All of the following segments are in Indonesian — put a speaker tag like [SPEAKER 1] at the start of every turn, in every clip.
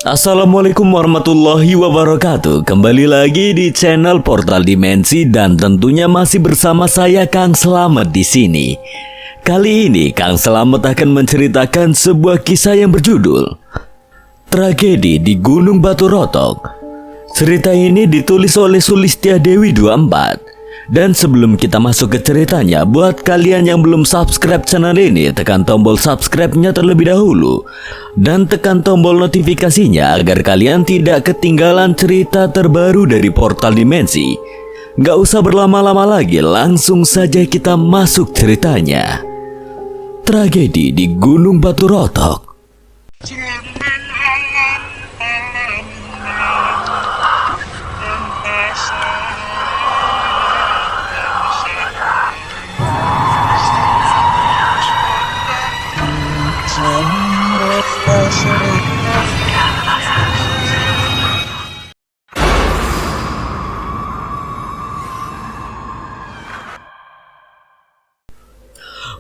[SPEAKER 1] Assalamualaikum warahmatullahi wabarakatuh. Kembali lagi di channel Portal Dimensi dan tentunya masih bersama saya Kang Slamet di sini. Kali ini Kang Slamet akan menceritakan sebuah kisah yang berjudul Tragedi di Gunung Batu Rotok. Cerita ini ditulis oleh Sulistya Dewi 24. Dan sebelum kita masuk ke ceritanya, buat kalian yang belum subscribe channel ini, tekan tombol subscribe-nya terlebih dahulu. Dan tekan tombol notifikasinya agar kalian tidak ketinggalan cerita terbaru dari Portal Dimensi. Gak usah berlama-lama lagi, langsung saja kita masuk ceritanya. Tragedi di Gunung Batu Rotok.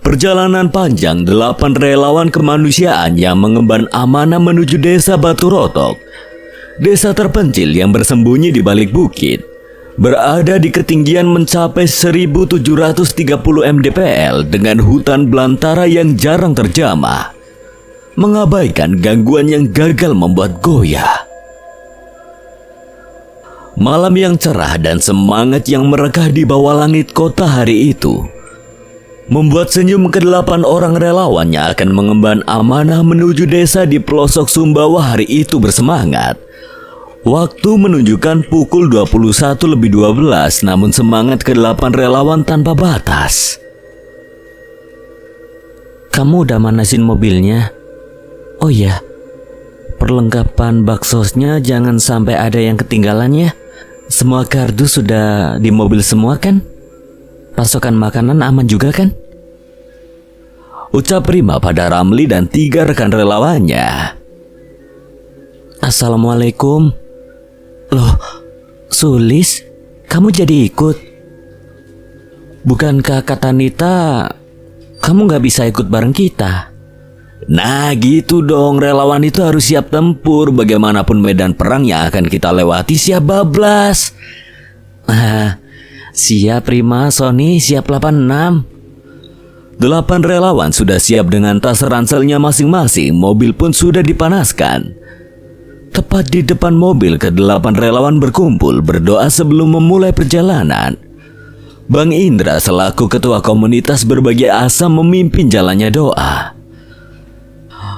[SPEAKER 1] Perjalanan panjang 8 relawan kemanusiaan yang mengemban amanah menuju desa Batu Rotok. Desa terpencil yang bersembunyi di balik bukit, berada di ketinggian mencapai 1730 mdpl dengan hutan belantara yang jarang terjamah, mengabaikan gangguan yang gagal membuat goyah. Malam yang cerah dan semangat yang merekah di bawah langit kota hari itu membuat senyum ke-8 orang relawan yang akan mengemban amanah menuju desa di pelosok Sumbawa hari itu bersemangat. Waktu menunjukkan pukul 21:12, namun semangat ke-8 relawan tanpa batas.
[SPEAKER 2] Kamu udah manasin mobilnya? Oh iya, perlengkapan baksosnya jangan sampai ada yang ketinggalan ya. Semua kardus sudah di mobil semua kan? Pasokan makanan aman juga kan?
[SPEAKER 1] Ucap Prima pada Ramli dan 3 rekan relawannya.
[SPEAKER 2] Assalamualaikum. Loh, Sulis, kamu jadi ikut? Bukankah kata Nita, kamu gak bisa ikut bareng kita?
[SPEAKER 1] Nah gitu dong, relawan itu harus siap tempur. Bagaimanapun medan perang yang akan kita lewati, siap bablas.
[SPEAKER 2] Siap Prima, Sony, siap 86.
[SPEAKER 1] 8 relawan sudah siap dengan tas ranselnya masing-masing. Mobil pun sudah dipanaskan. Tepat di depan mobil, ke-8 relawan berkumpul berdoa sebelum memulai perjalanan. Bang Indra selaku ketua komunitas berbagi asa memimpin jalannya doa.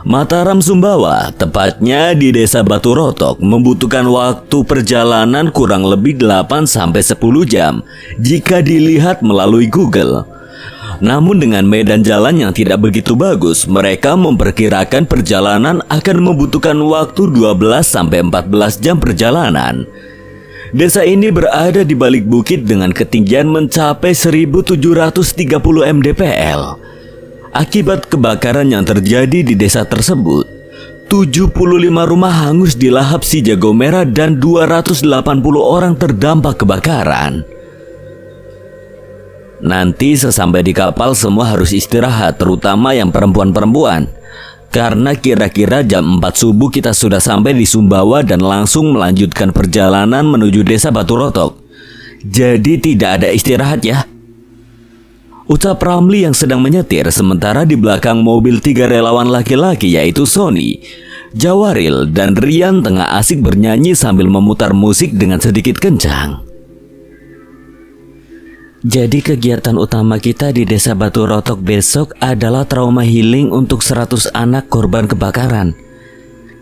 [SPEAKER 1] Mataram Sumbawa, tepatnya di desa Batu Rotok, membutuhkan waktu perjalanan kurang lebih 8-10 jam jika dilihat melalui Google. Namun dengan medan jalan yang tidak begitu bagus, mereka memperkirakan perjalanan akan membutuhkan waktu 12-14 jam perjalanan. Desa ini berada di balik bukit dengan ketinggian mencapai 1730 mdpl. Akibat kebakaran yang terjadi di desa tersebut, 75 rumah hangus dilahap si jago merah dan 280 orang terdampak kebakaran. Nanti sesampai di kapal semua harus istirahat, terutama yang perempuan-perempuan. Karena kira-kira jam 4 subuh kita sudah sampai di Sumbawa dan langsung melanjutkan perjalanan menuju desa Batu Rotok. Jadi tidak ada istirahat ya. Ucap Ramli yang sedang menyetir, sementara di belakang mobil 3 relawan laki-laki yaitu Sony, Jawaril, dan Rian tengah asik bernyanyi sambil memutar musik dengan sedikit kencang.
[SPEAKER 2] Jadi kegiatan utama kita di desa Batu Rotok besok adalah trauma healing untuk 100 anak korban kebakaran.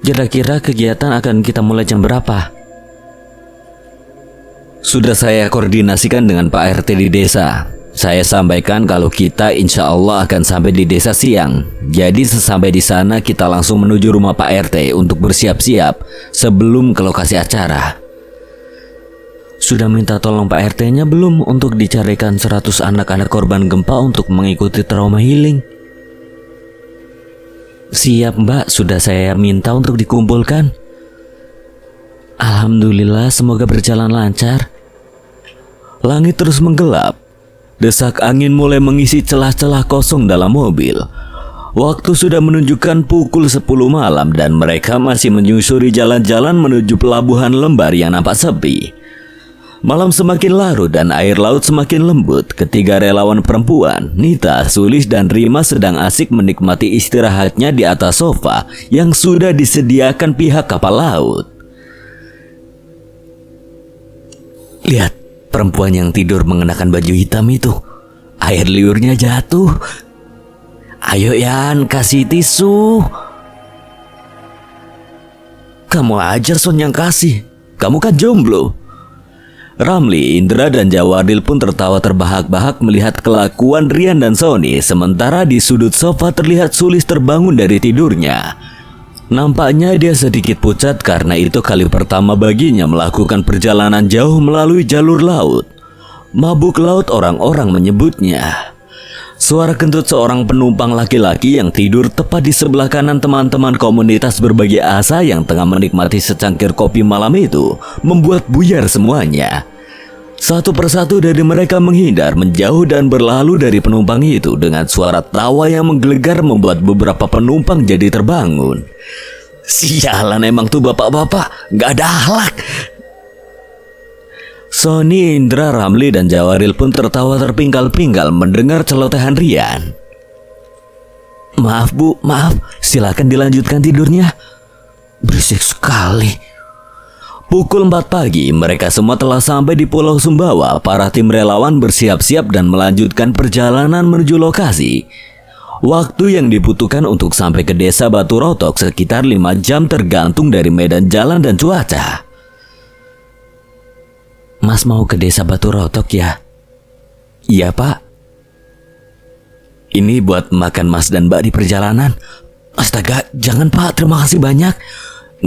[SPEAKER 2] Kira-kira kegiatan akan kita mulai jam berapa?
[SPEAKER 1] Sudah saya koordinasikan dengan Pak RT di desa. Saya sampaikan kalau kita insya Allah akan sampai di desa siang. Jadi sesampai di sana kita langsung menuju rumah Pak RT untuk bersiap-siap sebelum ke lokasi acara.
[SPEAKER 2] Sudah minta tolong Pak RT-nya belum untuk dicarikan 100 anak-anak korban gempa untuk mengikuti trauma healing? Siap Mbak, sudah saya minta untuk dikumpulkan. Alhamdulillah, semoga berjalan lancar.
[SPEAKER 1] Langit terus menggelap. Desak angin mulai mengisi celah-celah kosong dalam mobil. Waktu sudah menunjukkan pukul 10 malam dan mereka masih menyusuri jalan-jalan menuju pelabuhan Lembar yang nampak sepi. Malam semakin larut dan air laut semakin lembut. Ketiga relawan perempuan, Nita, Sulis, dan Rima sedang asik menikmati istirahatnya di atas sofa yang sudah disediakan pihak kapal laut. Lihat, perempuan yang tidur mengenakan baju hitam itu. Air liurnya jatuh. Ayo Yan, kasih tisu. Kamu aja Son yang kasih. Kamu kan jomblo. Ramli, Indra, dan Jawadil pun tertawa terbahak-bahak melihat kelakuan Rian dan Sony. Sementara di sudut sofa terlihat Sulis terbangun dari tidurnya. Nampaknya dia sedikit pucat karena itu kali pertama baginya melakukan perjalanan jauh melalui jalur laut. Mabuk laut orang-orang menyebutnya. Suara kentut seorang penumpang laki-laki yang tidur tepat di sebelah kanan teman-teman komunitas berbagi asa yang tengah menikmati secangkir kopi malam itu membuat buyar semuanya. Satu persatu dari mereka menghindar, menjauh dan berlalu dari penumpang itu dengan suara tawa yang menggelegar membuat beberapa penumpang jadi terbangun. Sialan emang tuh bapak-bapak, gak ada akhlak. Sony, Indra, Ramli, dan Jawaril pun tertawa terpinggal-pinggal mendengar celotehan Rian. Maaf Bu, maaf, silakan dilanjutkan tidurnya. Berisik sekali. Pukul 4 pagi, mereka semua telah sampai di Pulau Sumbawa. Para tim relawan bersiap-siap dan melanjutkan perjalanan menuju lokasi. Waktu yang dibutuhkan untuk sampai ke desa Batu Rotok sekitar 5 jam tergantung dari medan jalan dan cuaca. Mas mau ke desa Batu Rotok ya? Iya Pak. Ini buat makan Mas dan Mbak di perjalanan. Astaga, jangan Pak, terima kasih banyak.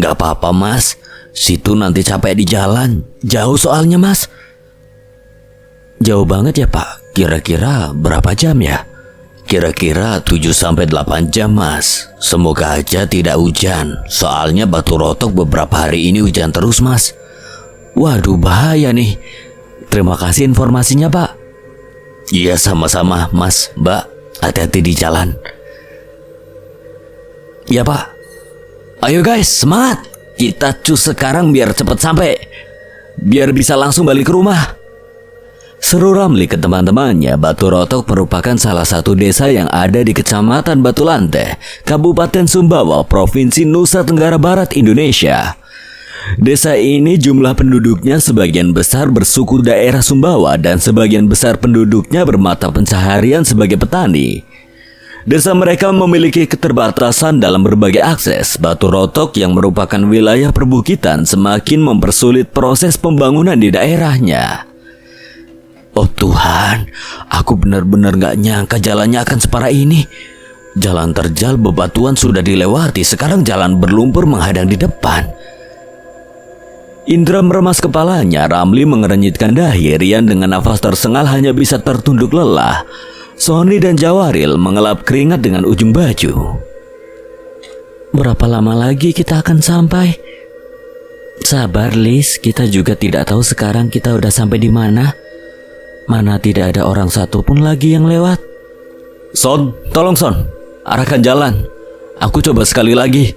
[SPEAKER 1] Gak apa-apa Mas, situ nanti capek di jalan. Jauh soalnya Mas. Jauh banget ya Pak, kira-kira berapa jam ya? Kira-kira 7-8 jam Mas. Semoga aja tidak hujan. Soalnya Batu Rotok beberapa hari ini hujan terus Mas. Waduh bahaya nih. Terima kasih informasinya Pak. Iya sama-sama Mas, Mbak. Hati-hati di jalan. Ya Pak. Ayo guys, semangat. Kita cus sekarang biar cepat sampai. Biar bisa langsung balik ke rumah. Seru Ramli ke teman-temannya. Batu Rotok merupakan salah satu desa yang ada di Kecamatan Batu Lante, Kabupaten Sumbawa, Provinsi Nusa Tenggara Barat, Indonesia. Desa ini jumlah penduduknya sebagian besar bersuku daerah Sumbawa dan sebagian besar penduduknya bermata pencaharian sebagai petani. Desa mereka memiliki keterbatasan dalam berbagai akses. Batu Rotok yang merupakan wilayah perbukitan semakin mempersulit proses pembangunan di daerahnya. Oh Tuhan, aku benar-benar gak nyangka jalannya akan separah ini. Jalan terjal bebatuan sudah dilewati, sekarang jalan berlumpur menghadang di depan. Indra meremas kepalanya, Ramli mengerenyitkan dahi, Rian dengan nafas tersengal hanya bisa tertunduk lelah. Sony dan Jawaril mengelap keringat dengan ujung baju. Berapa lama lagi kita akan sampai? Sabar Lis, kita juga tidak tahu sekarang kita udah sampai di mana. Mana tidak ada orang satu pun lagi yang lewat. Son, tolong Son, arahkan jalan. Aku coba sekali lagi.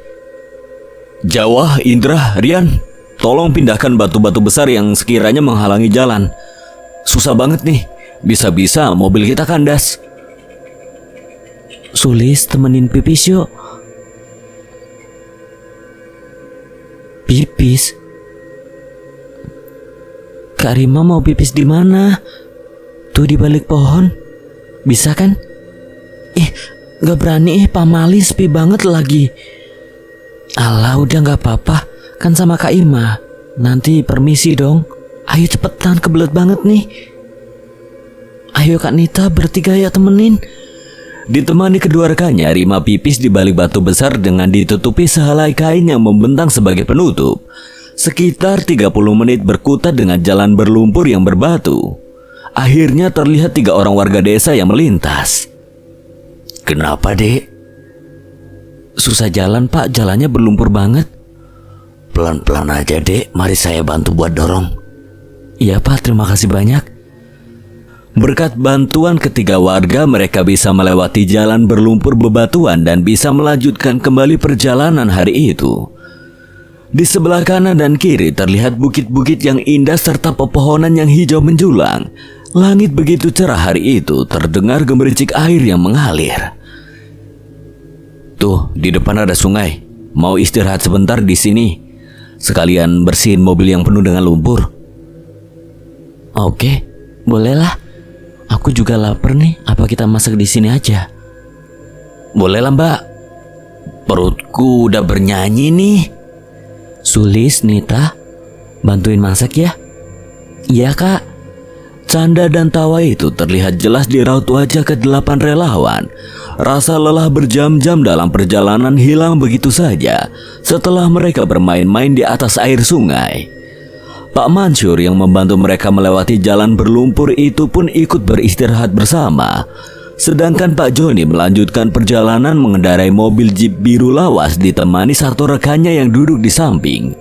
[SPEAKER 1] Jawa, Indra, Rian, tolong pindahkan batu-batu besar yang sekiranya menghalangi jalan. Susah banget nih, bisa-bisa mobil kita kandas. Sulis, temenin pipis yuk. Pipis? Kak Rima mau pipis di mana? Tuh di balik pohon. Bisa kan? Gak berani pamali sepi banget lagi. Alah udah gak apa-apa. Kan sama Kak Ima. Nanti permisi dong. Ayo cepetan, kebelet banget nih. Ayo Kak Nita, bertiga ya temenin. Ditemani kedua rekannya, Rima pipis di balik batu besar dengan ditutupi sehelai kain yang membentang sebagai penutup. Sekitar 30 menit berkutat dengan jalan berlumpur yang berbatu. Akhirnya terlihat 3 orang warga desa yang melintas. Kenapa dek? Susah jalan Pak, jalannya berlumpur banget. Pelan-pelan aja dek, mari saya bantu buat dorong. Iya Pak, terima kasih banyak. Berkat bantuan ketiga warga, mereka bisa melewati jalan berlumpur bebatuan dan bisa melanjutkan kembali perjalanan hari itu. Di sebelah kanan dan kiri terlihat bukit-bukit yang indah serta pepohonan yang hijau menjulang. Langit begitu cerah hari itu, terdengar gemericik air yang mengalir. Tuh, di depan ada sungai. Mau istirahat sebentar di sini. Sekalian bersihin mobil yang penuh dengan lumpur.
[SPEAKER 2] Oke, bolehlah. Aku juga lapar nih. Apa kita masak di sini aja?
[SPEAKER 1] Bolehlah, Mbak. Perutku udah bernyanyi nih.
[SPEAKER 2] Sulis, Nita, bantuin masak ya?
[SPEAKER 1] Iya, Kak. Canda dan tawa itu terlihat jelas di raut wajah ke-8 relawan. Rasa lelah berjam-jam dalam perjalanan hilang begitu saja setelah mereka bermain-main di atas air sungai. Pak Mansur yang membantu mereka melewati jalan berlumpur itu pun ikut beristirahat bersama. Sedangkan Pak Joni melanjutkan perjalanan mengendarai mobil jeep biru lawas ditemani satu rekannya yang duduk di samping.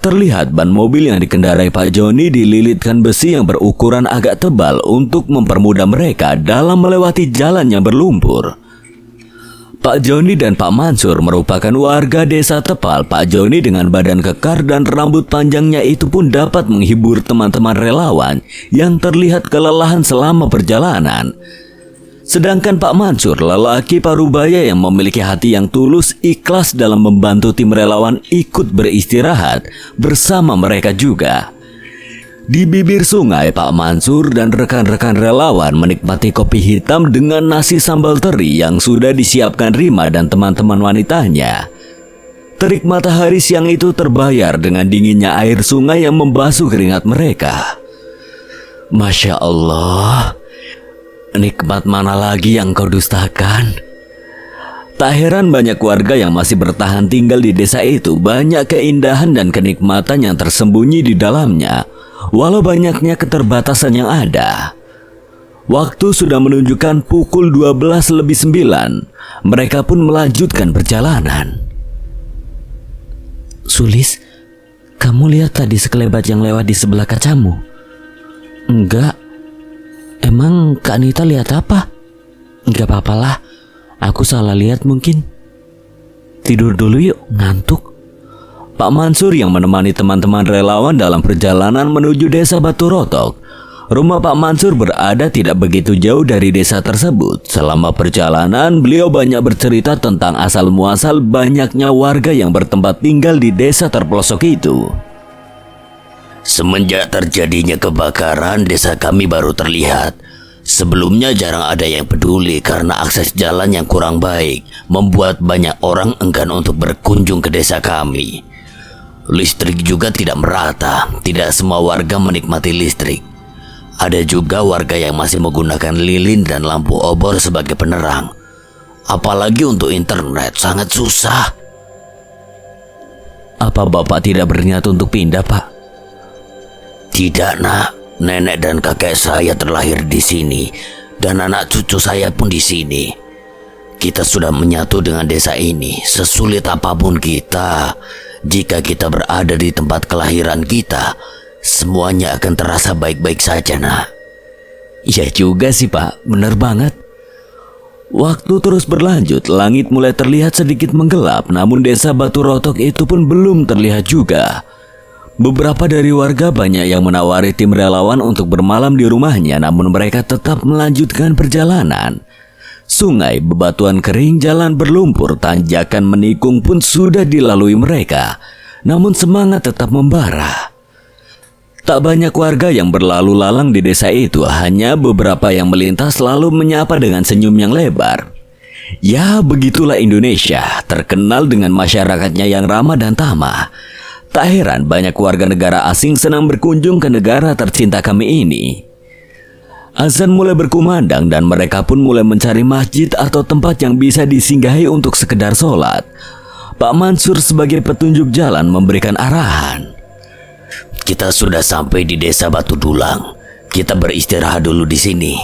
[SPEAKER 1] Terlihat ban mobil yang dikendarai Pak Joni dililitkan besi yang berukuran agak tebal untuk mempermudah mereka dalam melewati jalan yang berlumpur. Pak Joni dan Pak Mansur merupakan warga desa Tepal. Pak Joni dengan badan kekar dan rambut panjangnya itu pun dapat menghibur teman-teman relawan yang terlihat kelelahan selama perjalanan. Sedangkan Pak Mansur, lelaki parubaya yang memiliki hati yang tulus, ikhlas dalam membantu tim relawan ikut beristirahat bersama mereka juga. Di bibir sungai, Pak Mansur dan rekan-rekan relawan menikmati kopi hitam dengan nasi sambal teri yang sudah disiapkan Rima dan teman-teman wanitanya. Terik matahari siang itu terbayar dengan dinginnya air sungai yang membasuh keringat mereka. Masya Allah, nikmat mana lagi yang kau dustakan? Tak heran banyak warga yang masih bertahan tinggal di desa itu. Banyak keindahan dan kenikmatan yang tersembunyi di dalamnya, walau banyaknya keterbatasan yang ada. Waktu sudah menunjukkan pukul 12:09. Mereka pun melanjutkan perjalanan.
[SPEAKER 2] Sulis, kamu lihat tadi sekelebat yang lewat di sebelah kacamu? Enggak. Emang Kak Nita lihat apa? Enggak apa-apalah, aku salah lihat mungkin. Tidur dulu yuk, ngantuk.
[SPEAKER 1] Pak Mansur yang menemani teman-teman relawan dalam perjalanan menuju desa Batu Rotok. Rumah Pak Mansur berada tidak begitu jauh dari desa tersebut. Selama perjalanan, beliau banyak bercerita tentang asal-muasal banyaknya warga yang bertempat tinggal di desa terpelosok itu. Semenjak terjadinya kebakaran, desa kami baru terlihat. Sebelumnya jarang ada yang peduli karena akses jalan yang kurang baik membuat banyak orang enggan untuk berkunjung ke desa kami. Listrik juga tidak merata, tidak semua warga menikmati listrik. Ada juga warga yang masih menggunakan lilin dan lampu obor sebagai penerang. Apalagi untuk internet, sangat susah.
[SPEAKER 2] Apa Bapak tidak berniat untuk pindah, Pak?
[SPEAKER 1] Tidak, Nak. Nenek dan kakek saya terlahir di sini, dan anak cucu saya pun di sini. Kita sudah menyatu dengan desa ini. Sesulit apapun kita, jika kita berada di tempat kelahiran kita, semuanya akan terasa baik-baik saja, Nak.
[SPEAKER 2] Ya juga sih, Pak. Benar banget.
[SPEAKER 1] Waktu terus berlanjut, langit mulai terlihat sedikit menggelap, namun desa Batu Rotok itu pun belum terlihat juga. Beberapa dari warga banyak yang menawari tim relawan untuk bermalam di rumahnya, namun mereka tetap melanjutkan perjalanan. Sungai, bebatuan kering, jalan berlumpur, tanjakan menikung pun sudah dilalui mereka. Namun semangat tetap membara. Tak banyak warga yang berlalu lalang di desa itu, hanya beberapa yang melintas lalu menyapa dengan senyum yang lebar. Ya, begitulah Indonesia, terkenal dengan masyarakatnya yang ramah dan tamah. Tak heran banyak warga negara asing senang berkunjung ke negara tercinta kami ini. Azan mulai berkumandang dan mereka pun mulai mencari masjid atau tempat yang bisa disinggahi untuk sekedar sholat. Pak Mansur sebagai petunjuk jalan memberikan arahan. Kita sudah sampai di desa Batu Dulang. Kita beristirahat dulu di sini.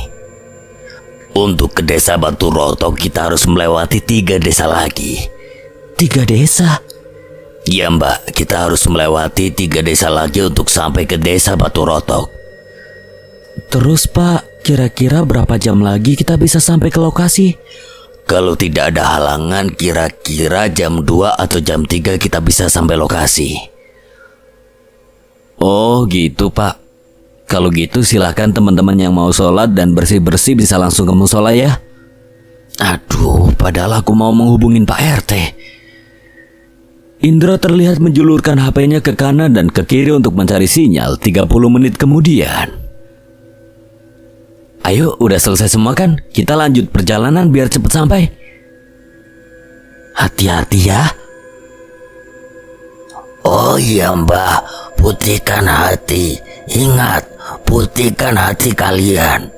[SPEAKER 1] Untuk ke desa Batu Rotok kita harus melewati 3 desa lagi.
[SPEAKER 2] 3 desa?
[SPEAKER 1] Ya, Mbak, kita harus melewati 3 desa lagi untuk sampai ke desa Batu Rotok.
[SPEAKER 2] Terus Pak, kira-kira berapa jam lagi kita bisa sampai ke lokasi?
[SPEAKER 1] Kalau tidak ada halangan, kira-kira jam 2 atau jam 3 kita bisa sampai lokasi.
[SPEAKER 2] Oh gitu Pak. Kalau gitu silahkan teman-teman yang mau sholat dan bersih-bersih bisa langsung ke musola ya.
[SPEAKER 1] Aduh, padahal aku mau menghubungin Pak RT.
[SPEAKER 2] Indra terlihat menjulurkan HP-nya ke kanan dan ke kiri untuk mencari sinyal. 30 menit kemudian.
[SPEAKER 1] Ayo, udah selesai semua kan? Kita lanjut perjalanan biar cepat sampai. Hati-hati ya. Oh iya Mbah, putihkan hati. Ingat, putihkan hati kalian.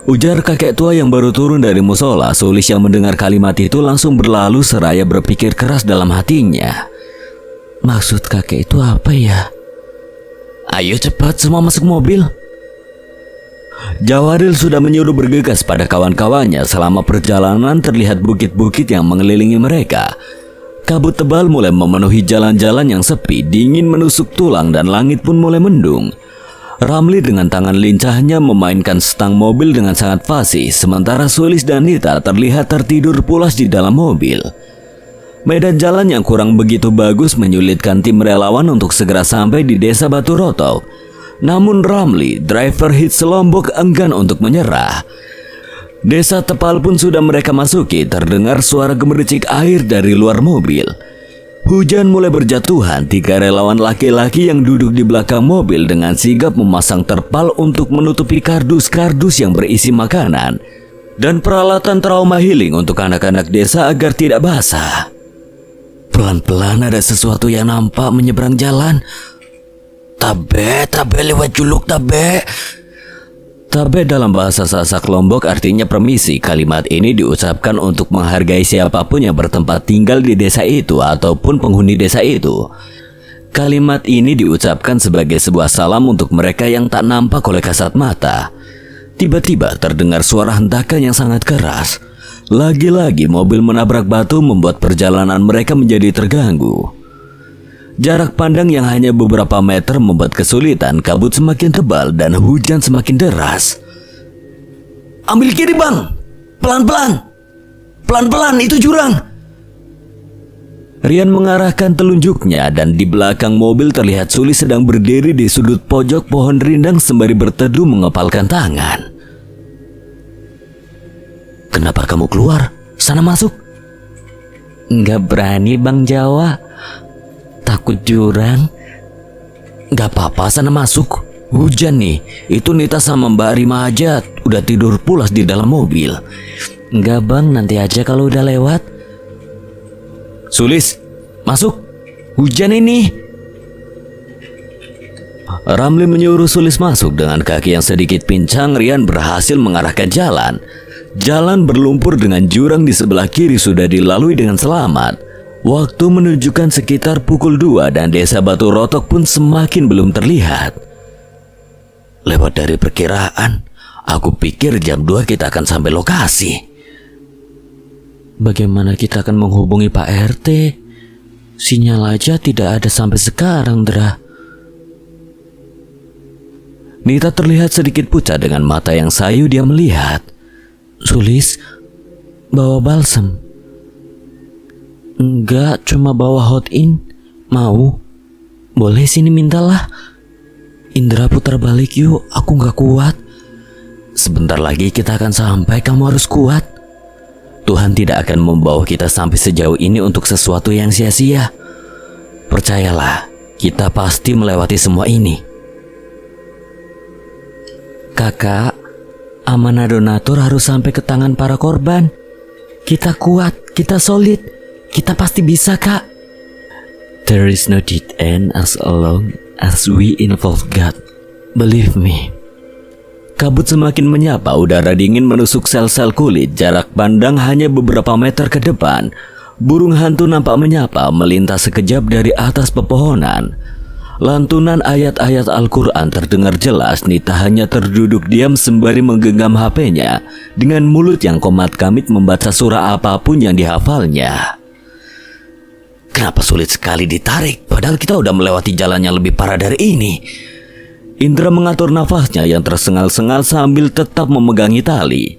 [SPEAKER 2] Ujar kakek tua yang baru turun dari musola. Sulis yang mendengar kalimat itu langsung berlalu seraya berpikir keras dalam hatinya. Maksud kakek itu apa ya?
[SPEAKER 1] Ayo cepat semua masuk mobil.
[SPEAKER 2] Jawaril sudah menyuruh bergegas pada kawan-kawannya. Selama perjalanan terlihat bukit-bukit yang mengelilingi mereka. Kabut tebal mulai memenuhi jalan-jalan yang sepi. Dingin menusuk tulang dan langit pun mulai mendung. Ramli dengan tangan lincahnya memainkan stang mobil dengan sangat fasih. Sementara Sulis dan Nita terlihat tertidur pulas di dalam mobil. Medan jalan yang kurang begitu bagus menyulitkan tim relawan untuk segera sampai di desa Batu Rotok. Namun Ramli, driver hits Lombok, enggan untuk menyerah. Desa Tepal pun sudah mereka masuki. Terdengar suara gemericik air dari luar mobil. Hujan mulai berjatuhan. 3 relawan laki-laki yang duduk di belakang mobil dengan sigap memasang terpal untuk menutupi kardus-kardus yang berisi makanan dan peralatan trauma healing untuk anak-anak desa agar tidak basah. Pelan-pelan ada sesuatu yang nampak menyeberang jalan.
[SPEAKER 1] Tabe lewat juluk tabe.
[SPEAKER 2] Tabe dalam bahasa Sasak Lombok artinya permisi. Kalimat ini diucapkan untuk menghargai siapapun yang bertempat tinggal di desa itu ataupun penghuni desa itu. Kalimat ini diucapkan sebagai sebuah salam untuk mereka yang tak nampak oleh kasat mata. Tiba-tiba terdengar suara hentakan yang sangat keras. Lagi-lagi mobil menabrak batu membuat perjalanan mereka menjadi terganggu. Jarak pandang yang hanya beberapa meter membuat kesulitan. Kabut semakin tebal dan hujan semakin deras.
[SPEAKER 1] Ambil kiri bang. Pelan-pelan. Pelan-pelan, itu jurang.
[SPEAKER 2] Rian mengarahkan telunjuknya dan di belakang mobil terlihat Sulis sedang berdiri di sudut pojok pohon rindang sembari berteduh mengepalkan tangan.
[SPEAKER 1] Kenapa kamu keluar? Sana masuk.
[SPEAKER 2] Nggak berani Bang Jawa. Takut jurang.
[SPEAKER 1] Gak apa-apa, sana masuk. Hujan nih. Itu Nita sama Mbak Rima aja udah tidur pulas di dalam mobil.
[SPEAKER 2] Enggak bang, nanti aja kalau udah lewat.
[SPEAKER 1] Sulis, masuk. Hujan ini.
[SPEAKER 2] Ramli menyuruh Sulis masuk. Dengan kaki yang sedikit pincang, Rian berhasil mengarahkan jalan. Jalan berlumpur dengan jurang di sebelah kiri sudah dilalui dengan selamat. Waktu menunjukkan sekitar pukul 2 dan desa Batu Rotok pun semakin belum terlihat.
[SPEAKER 1] Lewat dari perkiraan, aku pikir jam 2 kita akan sampai lokasi.
[SPEAKER 2] Bagaimana kita akan menghubungi Pak RT? Sinyal aja tidak ada sampai sekarang, Dra. Nita terlihat sedikit pucat dengan mata yang sayu. Dia melihat. Sulis, bawa balsam. Enggak, cuma bawa hot in. Mau? Boleh sini mintalah. Indra putar balik yuk, aku gak kuat.
[SPEAKER 1] Sebentar lagi kita akan sampai, kamu harus kuat. Tuhan tidak akan membawa kita sampai sejauh ini untuk sesuatu yang sia-sia. Percayalah, kita pasti melewati semua ini.
[SPEAKER 2] Kakak, amanah donatur harus sampai ke tangan para korban. Kita kuat, kita solid. Kita pasti bisa, Kak.
[SPEAKER 1] There is no dead end as long as we involve God. Believe me.
[SPEAKER 2] Kabut semakin menyapa, udara dingin menusuk sel-sel kulit. Jarak pandang hanya beberapa meter ke depan. Burung hantu nampak menyapa, melintas sekejap dari atas pepohonan. Lantunan ayat-ayat Al-Quran terdengar jelas. Nita hanya terduduk diam sembari menggenggam HP-nya dengan mulut yang komat-kamit membaca surah apapun yang dihafalnya.
[SPEAKER 1] Kenapa sulit sekali ditarik? Padahal kita udah melewati jalan yang lebih parah dari ini. Indra mengatur nafasnya yang tersengal-sengal sambil tetap memegangi tali.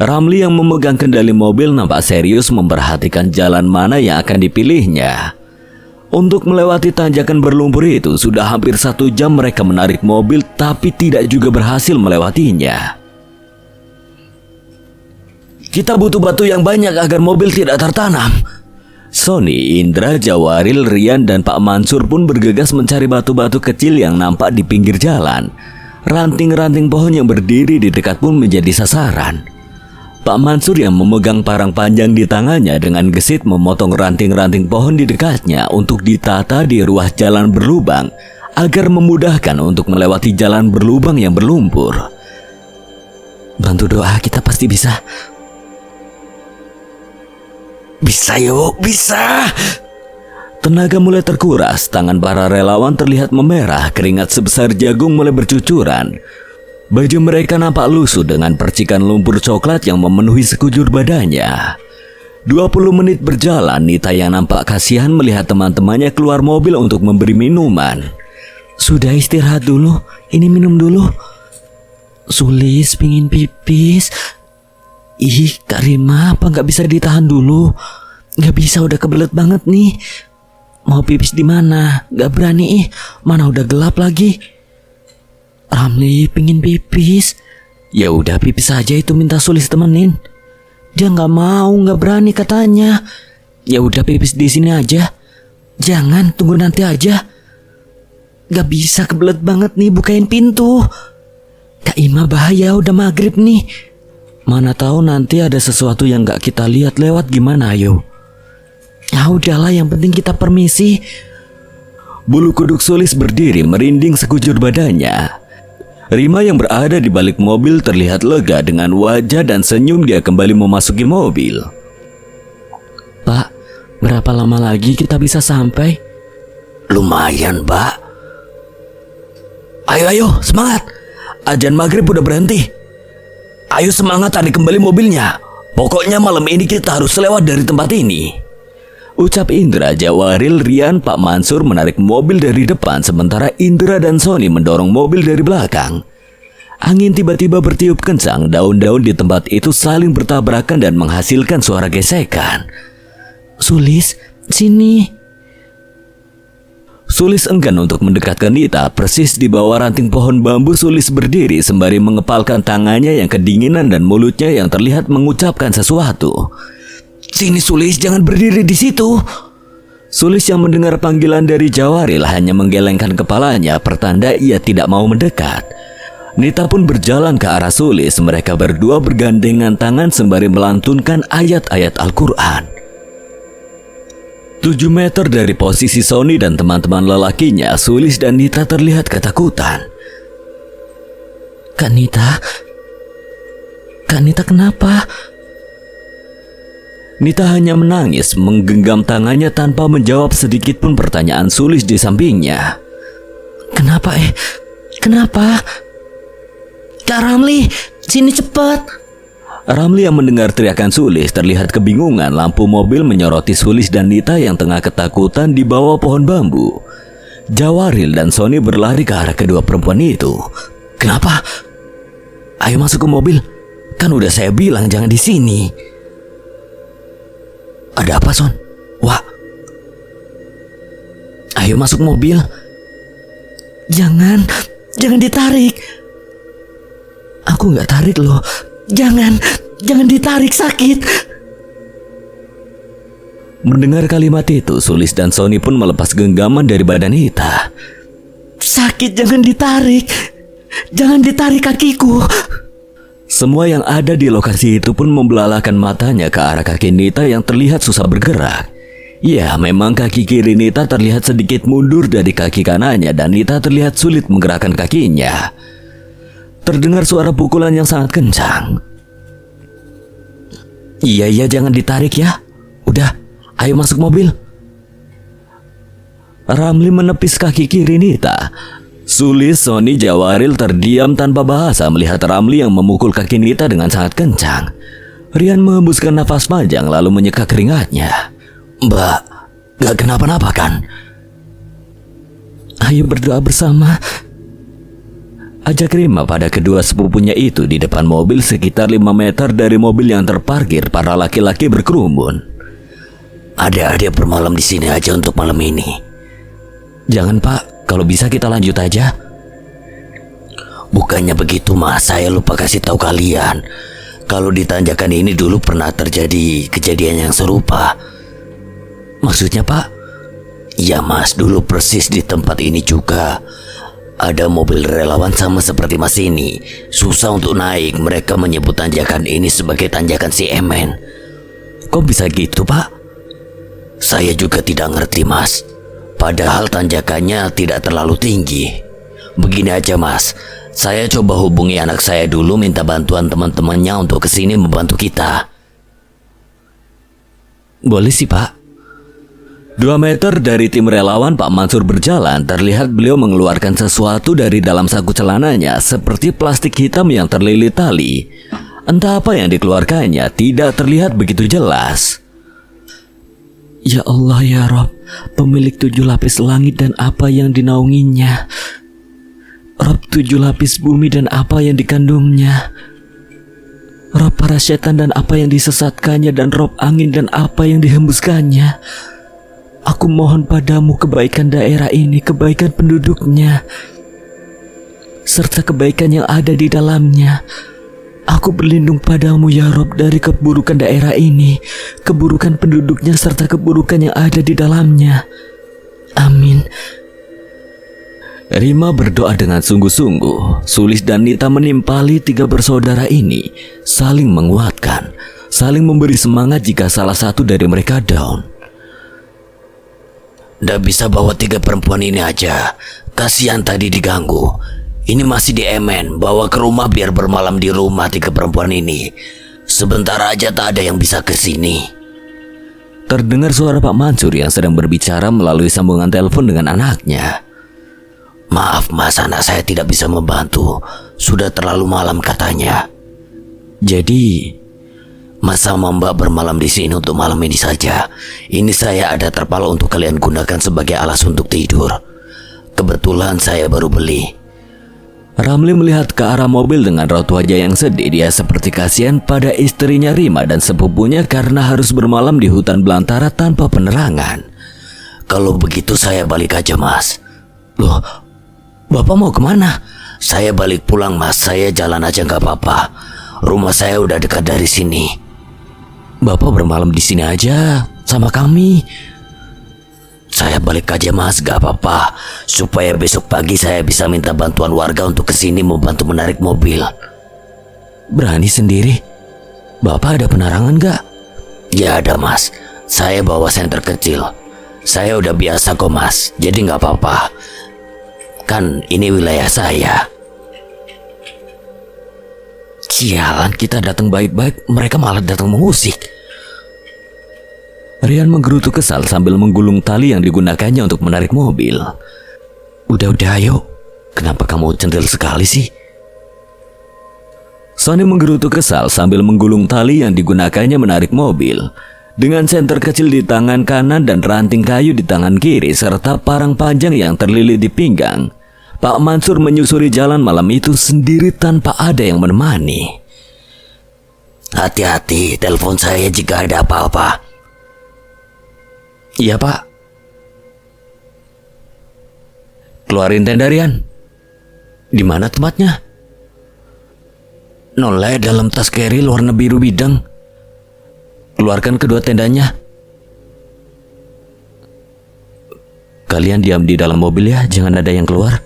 [SPEAKER 1] Ramli yang memegang kendali mobil nampak serius memperhatikan jalan mana yang akan dipilihnya. Untuk melewati tanjakan berlumpur itu sudah hampir 1 jam mereka menarik mobil tapi tidak juga berhasil melewatinya. Kita butuh batu yang banyak agar mobil tidak tertanam. Sony, Indra, Jawaril, Rian, dan Pak Mansur pun bergegas mencari batu-batu kecil yang nampak di pinggir jalan. Ranting-ranting pohon yang berdiri di dekat pun menjadi sasaran. Pak Mansur yang memegang parang panjang di tangannya dengan gesit memotong ranting-ranting pohon di dekatnya untuk ditata di ruas jalan berlubang agar memudahkan untuk melewati jalan berlubang yang berlumpur.
[SPEAKER 2] Bantu doa, kita pasti bisa.
[SPEAKER 1] Bisa yuk, bisa. Tenaga mulai terkuras, tangan para relawan terlihat memerah, keringat sebesar jagung mulai bercucuran. Baju mereka nampak lusuh dengan percikan lumpur coklat yang memenuhi sekujur badannya. 20 menit berjalan, Nita yang nampak kasihan melihat teman-temannya keluar mobil untuk memberi minuman.
[SPEAKER 2] Sudah istirahat dulu, ini minum dulu. Sulis pingin pipis. Ih, Kak Rima, apa nggak bisa ditahan dulu? Nggak bisa, udah kebelet banget nih. Mau pipis di mana? Nggak berani, mana udah gelap lagi. Ramli pingin pipis. Ya udah pipis aja, itu minta Sulis temenin. Dia nggak mau, nggak berani katanya. Ya udah pipis di sini aja. Jangan, tunggu nanti aja. Nggak bisa, kebelet banget nih, bukain pintu. Kak Ima bahaya, udah maghrib nih. Mana tahu nanti ada sesuatu yang nggak kita lihat lewat, gimana ayo? Ya udahlah, yang penting kita permisi.
[SPEAKER 1] Bulu kuduk Sulis berdiri merinding sekujur badannya. Rima yang berada di balik mobil terlihat lega dengan wajah dan senyum dia kembali memasuki mobil.
[SPEAKER 2] Pak, berapa lama lagi kita bisa sampai?
[SPEAKER 1] Lumayan, Pak. Ayo, semangat. Azan maghrib udah berhenti. Ayo semangat, tarik kembali mobilnya. Pokoknya malam ini kita harus lewat dari tempat ini. Ucap Indra, Jawaril, Rian, Pak Mansur menarik mobil dari depan sementara Indra dan Sony mendorong mobil dari belakang. Angin tiba-tiba bertiup kencang, daun-daun di tempat itu saling bertabrakan dan menghasilkan suara gesekan.
[SPEAKER 2] Sulis, sini.
[SPEAKER 1] Sulis enggan untuk mendekatkan Nita. Persis di bawah ranting pohon bambu, Sulis berdiri sembari mengepalkan tangannya yang kedinginan dan mulutnya yang terlihat mengucapkan sesuatu. Sini Sulis, jangan berdiri di situ. Sulis yang mendengar panggilan dari Jawaril hanya menggelengkan kepalanya pertanda ia tidak mau mendekat. Nita pun berjalan ke arah Sulis. Mereka berdua bergandengan tangan sembari melantunkan ayat-ayat Al-Quran. 7 meter dari posisi Sony dan teman-teman lelakinya, Sulis dan Nita terlihat ketakutan.
[SPEAKER 2] Kak Nita kenapa?
[SPEAKER 1] Nita hanya menangis, menggenggam tangannya tanpa menjawab sedikit pun pertanyaan Sulis di sampingnya.
[SPEAKER 2] Kenapa? Kenapa? Kak Ramli, sini cepat.
[SPEAKER 1] Ramli yang mendengar teriakan Sulis terlihat kebingungan. Lampu mobil menyoroti Sulis dan Nita yang tengah ketakutan di bawah pohon bambu. Jawaril dan Sony berlari ke arah kedua perempuan itu. Kenapa? Ayo masuk ke mobil. Kan udah saya bilang jangan di sini. Ada apa, Son? Wah. Ayo masuk mobil.
[SPEAKER 2] Jangan ditarik. Aku nggak tarik loh. Jangan ditarik, sakit.
[SPEAKER 1] Mendengar kalimat itu, Sulis dan Sony pun melepas genggaman dari badan Nita.
[SPEAKER 2] Sakit, jangan ditarik. Jangan ditarik kakiku.
[SPEAKER 1] Semua yang ada di lokasi itu pun membelalakkan matanya ke arah kaki Nita yang terlihat susah bergerak. Ya, memang kaki kiri Nita terlihat sedikit mundur dari kaki kanannya dan Nita terlihat sulit menggerakkan kakinya. Terdengar suara pukulan yang sangat kencang. Iya, jangan ditarik ya. Udah, ayo masuk mobil. Ramli menepis kaki kiri Nita. Sulis, Sony, Jawaril terdiam tanpa bahasa melihat Ramli yang memukul kaki Nita dengan sangat kencang. Rian menghembuskan nafas panjang lalu menyeka keringatnya. Mbak, gak kenapa-napa kan?
[SPEAKER 2] Ayo berdoa bersama.
[SPEAKER 1] ajak Rima pada kedua sepupunya itu di depan mobil sekitar 5 meter dari mobil yang terparkir para laki-laki berkerumun.
[SPEAKER 2] Adik-adik bermalam di sini aja untuk malam ini.
[SPEAKER 1] Jangan Pak, kalau bisa kita lanjut aja.
[SPEAKER 2] Bukannya begitu Mas, saya lupa kasih tahu kalian. Kalau di tanjakan ini dulu pernah terjadi kejadian yang serupa.
[SPEAKER 1] Maksudnya Pak?
[SPEAKER 2] Ya Mas, dulu persis di tempat ini juga ada mobil relawan sama seperti Mas ini. Susah untuk naik, mereka menyebut tanjakan ini sebagai tanjakan si Emen.
[SPEAKER 1] Kok bisa gitu Pak?
[SPEAKER 2] Saya juga tidak ngerti Mas. Padahal tanjakannya tidak terlalu tinggi. Begini aja Mas, saya coba hubungi anak saya dulu, minta bantuan teman-temannya untuk kesini membantu kita.
[SPEAKER 1] Boleh sih Pak. 2 meter dari tim relawan Pak Mansur berjalan, terlihat beliau mengeluarkan sesuatu dari dalam saku celananya seperti plastik hitam yang terlilit tali. Entah apa yang dikeluarkannya, tidak terlihat begitu jelas. Ya Allah ya Rob, pemilik 7 lapis langit dan apa yang dinaunginya. Rob 7 lapis bumi dan apa yang dikandungnya. Rob para setan dan apa yang disesatkannya, dan Rob angin dan apa yang dihembuskannya. Aku mohon padamu kebaikan daerah ini, kebaikan penduduknya, serta kebaikan yang ada di dalamnya. Aku berlindung padamu ya Rob dari keburukan daerah ini, keburukan penduduknya, serta keburukan yang ada di dalamnya. Amin. Rima berdoa dengan sungguh-sungguh. Sulis dan Nita menimpali 3 bersaudara ini, saling menguatkan, saling memberi semangat jika salah satu dari mereka down.
[SPEAKER 2] Nggak bisa bawa 3 perempuan ini aja, kasihan tadi diganggu. Ini masih di Emen, bawa ke rumah biar bermalam di rumah 3 perempuan ini. Sebentar aja tak ada yang bisa kesini.
[SPEAKER 1] Terdengar suara Pak Mansur yang sedang berbicara melalui sambungan telepon dengan anaknya.
[SPEAKER 2] Maaf Mas, anak saya tidak bisa membantu. Sudah terlalu malam katanya.
[SPEAKER 1] Jadi
[SPEAKER 2] Mas sama Mbak bermalam di sini untuk malam ini saja. Ini saya ada terpal untuk kalian gunakan sebagai alas untuk tidur. Kebetulan saya baru beli.
[SPEAKER 1] Ramli melihat ke arah mobil dengan raut wajah yang sedih. Dia seperti kasihan pada istrinya Rima dan sepupunya karena harus bermalam di hutan belantara tanpa penerangan.
[SPEAKER 2] Kalau begitu saya balik aja Mas.
[SPEAKER 1] Loh, Bapak mau kemana?
[SPEAKER 2] Saya balik pulang Mas, saya jalan aja nggak apa-apa. Rumah saya udah dekat dari sini.
[SPEAKER 1] Bapak bermalam di sini aja sama kami.
[SPEAKER 2] Saya balik aja Mas, gak apa-apa. Supaya besok pagi saya bisa minta bantuan warga untuk kesini membantu menarik mobil.
[SPEAKER 1] Berani sendiri? Bapak ada penerangan gak?
[SPEAKER 2] Ya ada Mas, saya bawa senter kecil. Saya udah biasa kok Mas, jadi gak apa-apa. Kan ini wilayah saya.
[SPEAKER 1] Sialan, kita datang baik-baik, mereka malah datang mengusik. Rian menggerutu kesal sambil menggulung tali yang digunakannya untuk menarik mobil. Udah ayo, kenapa kamu centil sekali sih? Sony menggerutu kesal sambil menggulung tali yang digunakannya menarik mobil. Dengan senter kecil di tangan kanan dan ranting kayu di tangan kiri serta parang panjang yang terlilit di pinggang, Pak Mansur menyusuri jalan malam itu sendiri tanpa ada yang menemani.
[SPEAKER 2] Hati-hati, telepon saya jika ada apa-apa.
[SPEAKER 1] Iya Pak. Keluarin tenda Rian. Di mana tempatnya?
[SPEAKER 2] Nolai dalam tas keril warna biru bidang.
[SPEAKER 1] Keluarkan kedua tendanya. Kalian diam di dalam mobil ya, jangan ada yang keluar.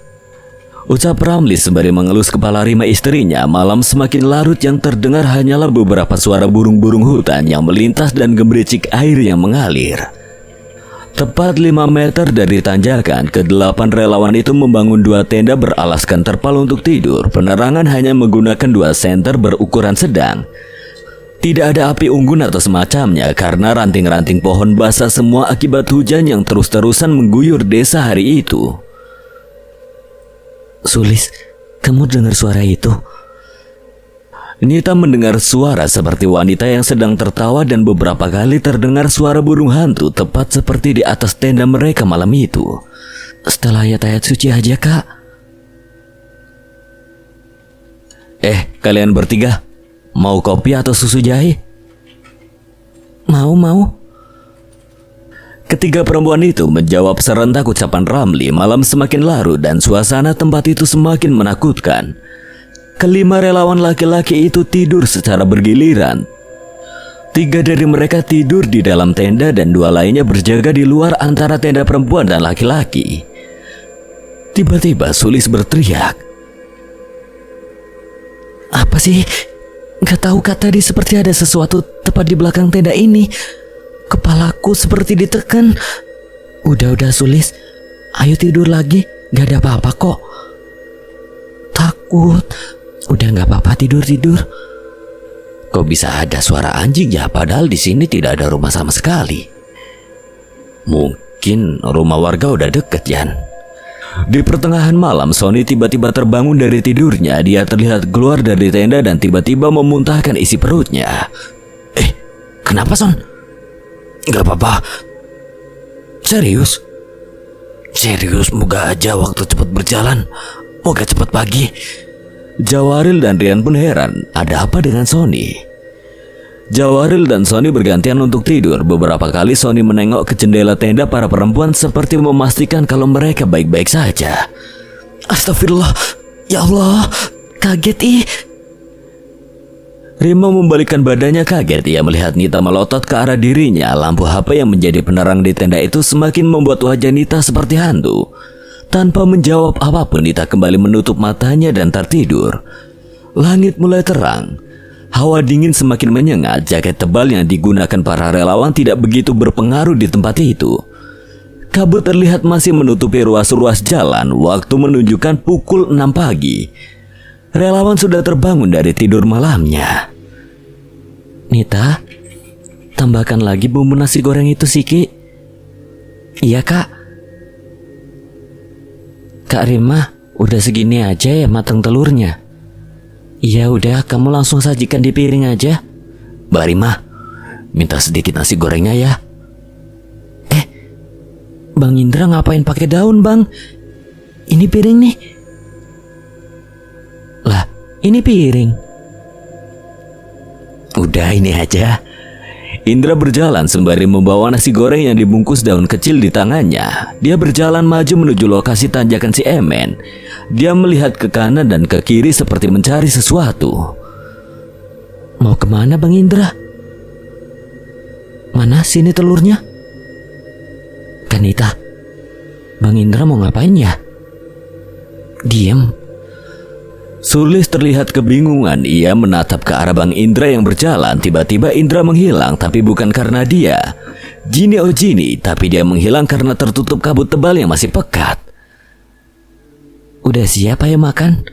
[SPEAKER 1] Ucap Ramli sembari mengelus kepala Rima istrinya. Malam semakin larut, yang terdengar hanyalah beberapa suara burung-burung hutan yang melintas dan gemericik air yang mengalir. Tepat 5 meter dari tanjakan, ke-8 relawan itu membangun 2 tenda beralaskan terpal untuk tidur. Penerangan hanya menggunakan 2 senter berukuran sedang. Tidak ada api unggun atau semacamnya karena ranting-ranting pohon basah semua akibat hujan yang terus-terusan mengguyur desa hari itu. Sulis, kamu dengar suara itu? Nita mendengar suara seperti wanita yang sedang tertawa dan beberapa kali terdengar suara burung hantu tepat seperti di atas tenda mereka malam itu. Setelah ayat-ayat suci aja, Kak. Kalian bertiga, mau kopi atau susu jahe?
[SPEAKER 2] Mau.
[SPEAKER 1] Ketiga perempuan itu menjawab serentak ucapan Ramli. Malam semakin larut dan suasana tempat itu semakin menakutkan. Kelima relawan laki-laki itu tidur secara bergiliran. 3 dari mereka tidur di dalam tenda dan 2 lainnya berjaga di luar antara tenda perempuan dan laki-laki. Tiba-tiba Sulis berteriak.
[SPEAKER 2] Apa sih? Gak tahu kak, tadi seperti ada sesuatu tepat di belakang tenda ini. Kepalaku seperti ditekan. Udah Sulis, ayo tidur lagi. Gak ada apa-apa kok. Takut. Udah gak apa-apa, tidur.
[SPEAKER 1] Kok bisa ada suara anjing ya? Padahal di sini tidak ada rumah sama sekali. Mungkin rumah warga udah deket, Yan. Di pertengahan malam, Sony tiba-tiba terbangun dari tidurnya. Dia terlihat keluar dari tenda dan tiba-tiba memuntahkan isi perutnya.
[SPEAKER 2] Kenapa, Son?
[SPEAKER 1] Gak apa-apa.
[SPEAKER 2] Serius,
[SPEAKER 1] moga aja waktu cepat berjalan. Moga cepat pagi. Jawaril dan Rian pun heran, ada apa dengan Sony? Jawaril dan Sony bergantian untuk tidur. Beberapa kali Sony menengok ke jendela tenda para perempuan seperti memastikan kalau mereka baik-baik saja.
[SPEAKER 2] Astagfirullah, ya Allah, kaget ih.
[SPEAKER 1] Rima membalikkan badannya kaget. Ia melihat Nita melotot ke arah dirinya. Lampu HP yang menjadi penerang di tenda itu semakin membuat wajah Nita seperti hantu. Tanpa menjawab apapun, Nita kembali menutup matanya dan tertidur. Langit mulai terang. Hawa dingin semakin menyengat. Jaket tebal yang digunakan para relawan tidak begitu berpengaruh di tempat itu. Kabut terlihat masih menutupi ruas-ruas jalan. Waktu menunjukkan pukul 6 pagi. Relawan sudah terbangun dari tidur malamnya.
[SPEAKER 2] Nita, tambahkan lagi bumbu nasi goreng itu, Siki. Iya, Kak. Kak Rima, udah segini aja ya matang telurnya. Iya udah, kamu langsung sajikan di piring aja.
[SPEAKER 1] Mbak Rima, minta sedikit nasi gorengnya ya.
[SPEAKER 2] Bang Indra ngapain pakai daun, Bang? Ini piring nih. Lah, ini piring.
[SPEAKER 1] Udah ini aja. Indra berjalan sembari membawa nasi goreng yang dibungkus daun kecil di tangannya. Dia berjalan maju menuju lokasi tanjakan si Emen. Dia melihat ke kanan dan ke kiri seperti mencari sesuatu.
[SPEAKER 2] Mau kemana, Bang Indra? Mana sini telurnya? Kanita, Bang Indra mau ngapain ya? Diam.
[SPEAKER 1] Sulis terlihat kebingungan. Ia menatap ke arah Bang Indra yang berjalan. Tiba-tiba Indra menghilang, tapi bukan karena dia Jini oh Jini, tapi dia menghilang karena tertutup kabut tebal yang masih pekat.
[SPEAKER 2] Udah siap, ayo makan.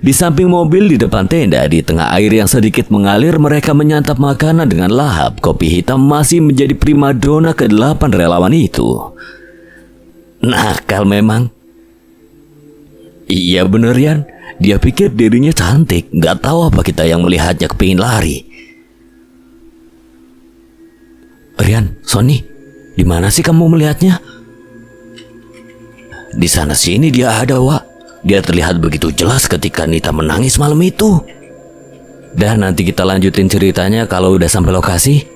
[SPEAKER 1] Di samping mobil di depan tenda, di tengah air yang sedikit mengalir, mereka menyantap makanan dengan lahap. Kopi hitam masih menjadi primadona ke-8 relawan itu. Nakal memang. Iya bener, Yan. Dia pikir dirinya cantik. Gak tahu apa kita yang melihatnya kepingin lari. Rian, Sony, di mana sih kamu melihatnya? Di sana sini dia ada, Wak. Dia terlihat begitu jelas ketika Nita menangis malam itu. Dan nanti kita lanjutin ceritanya kalau udah sampai lokasi.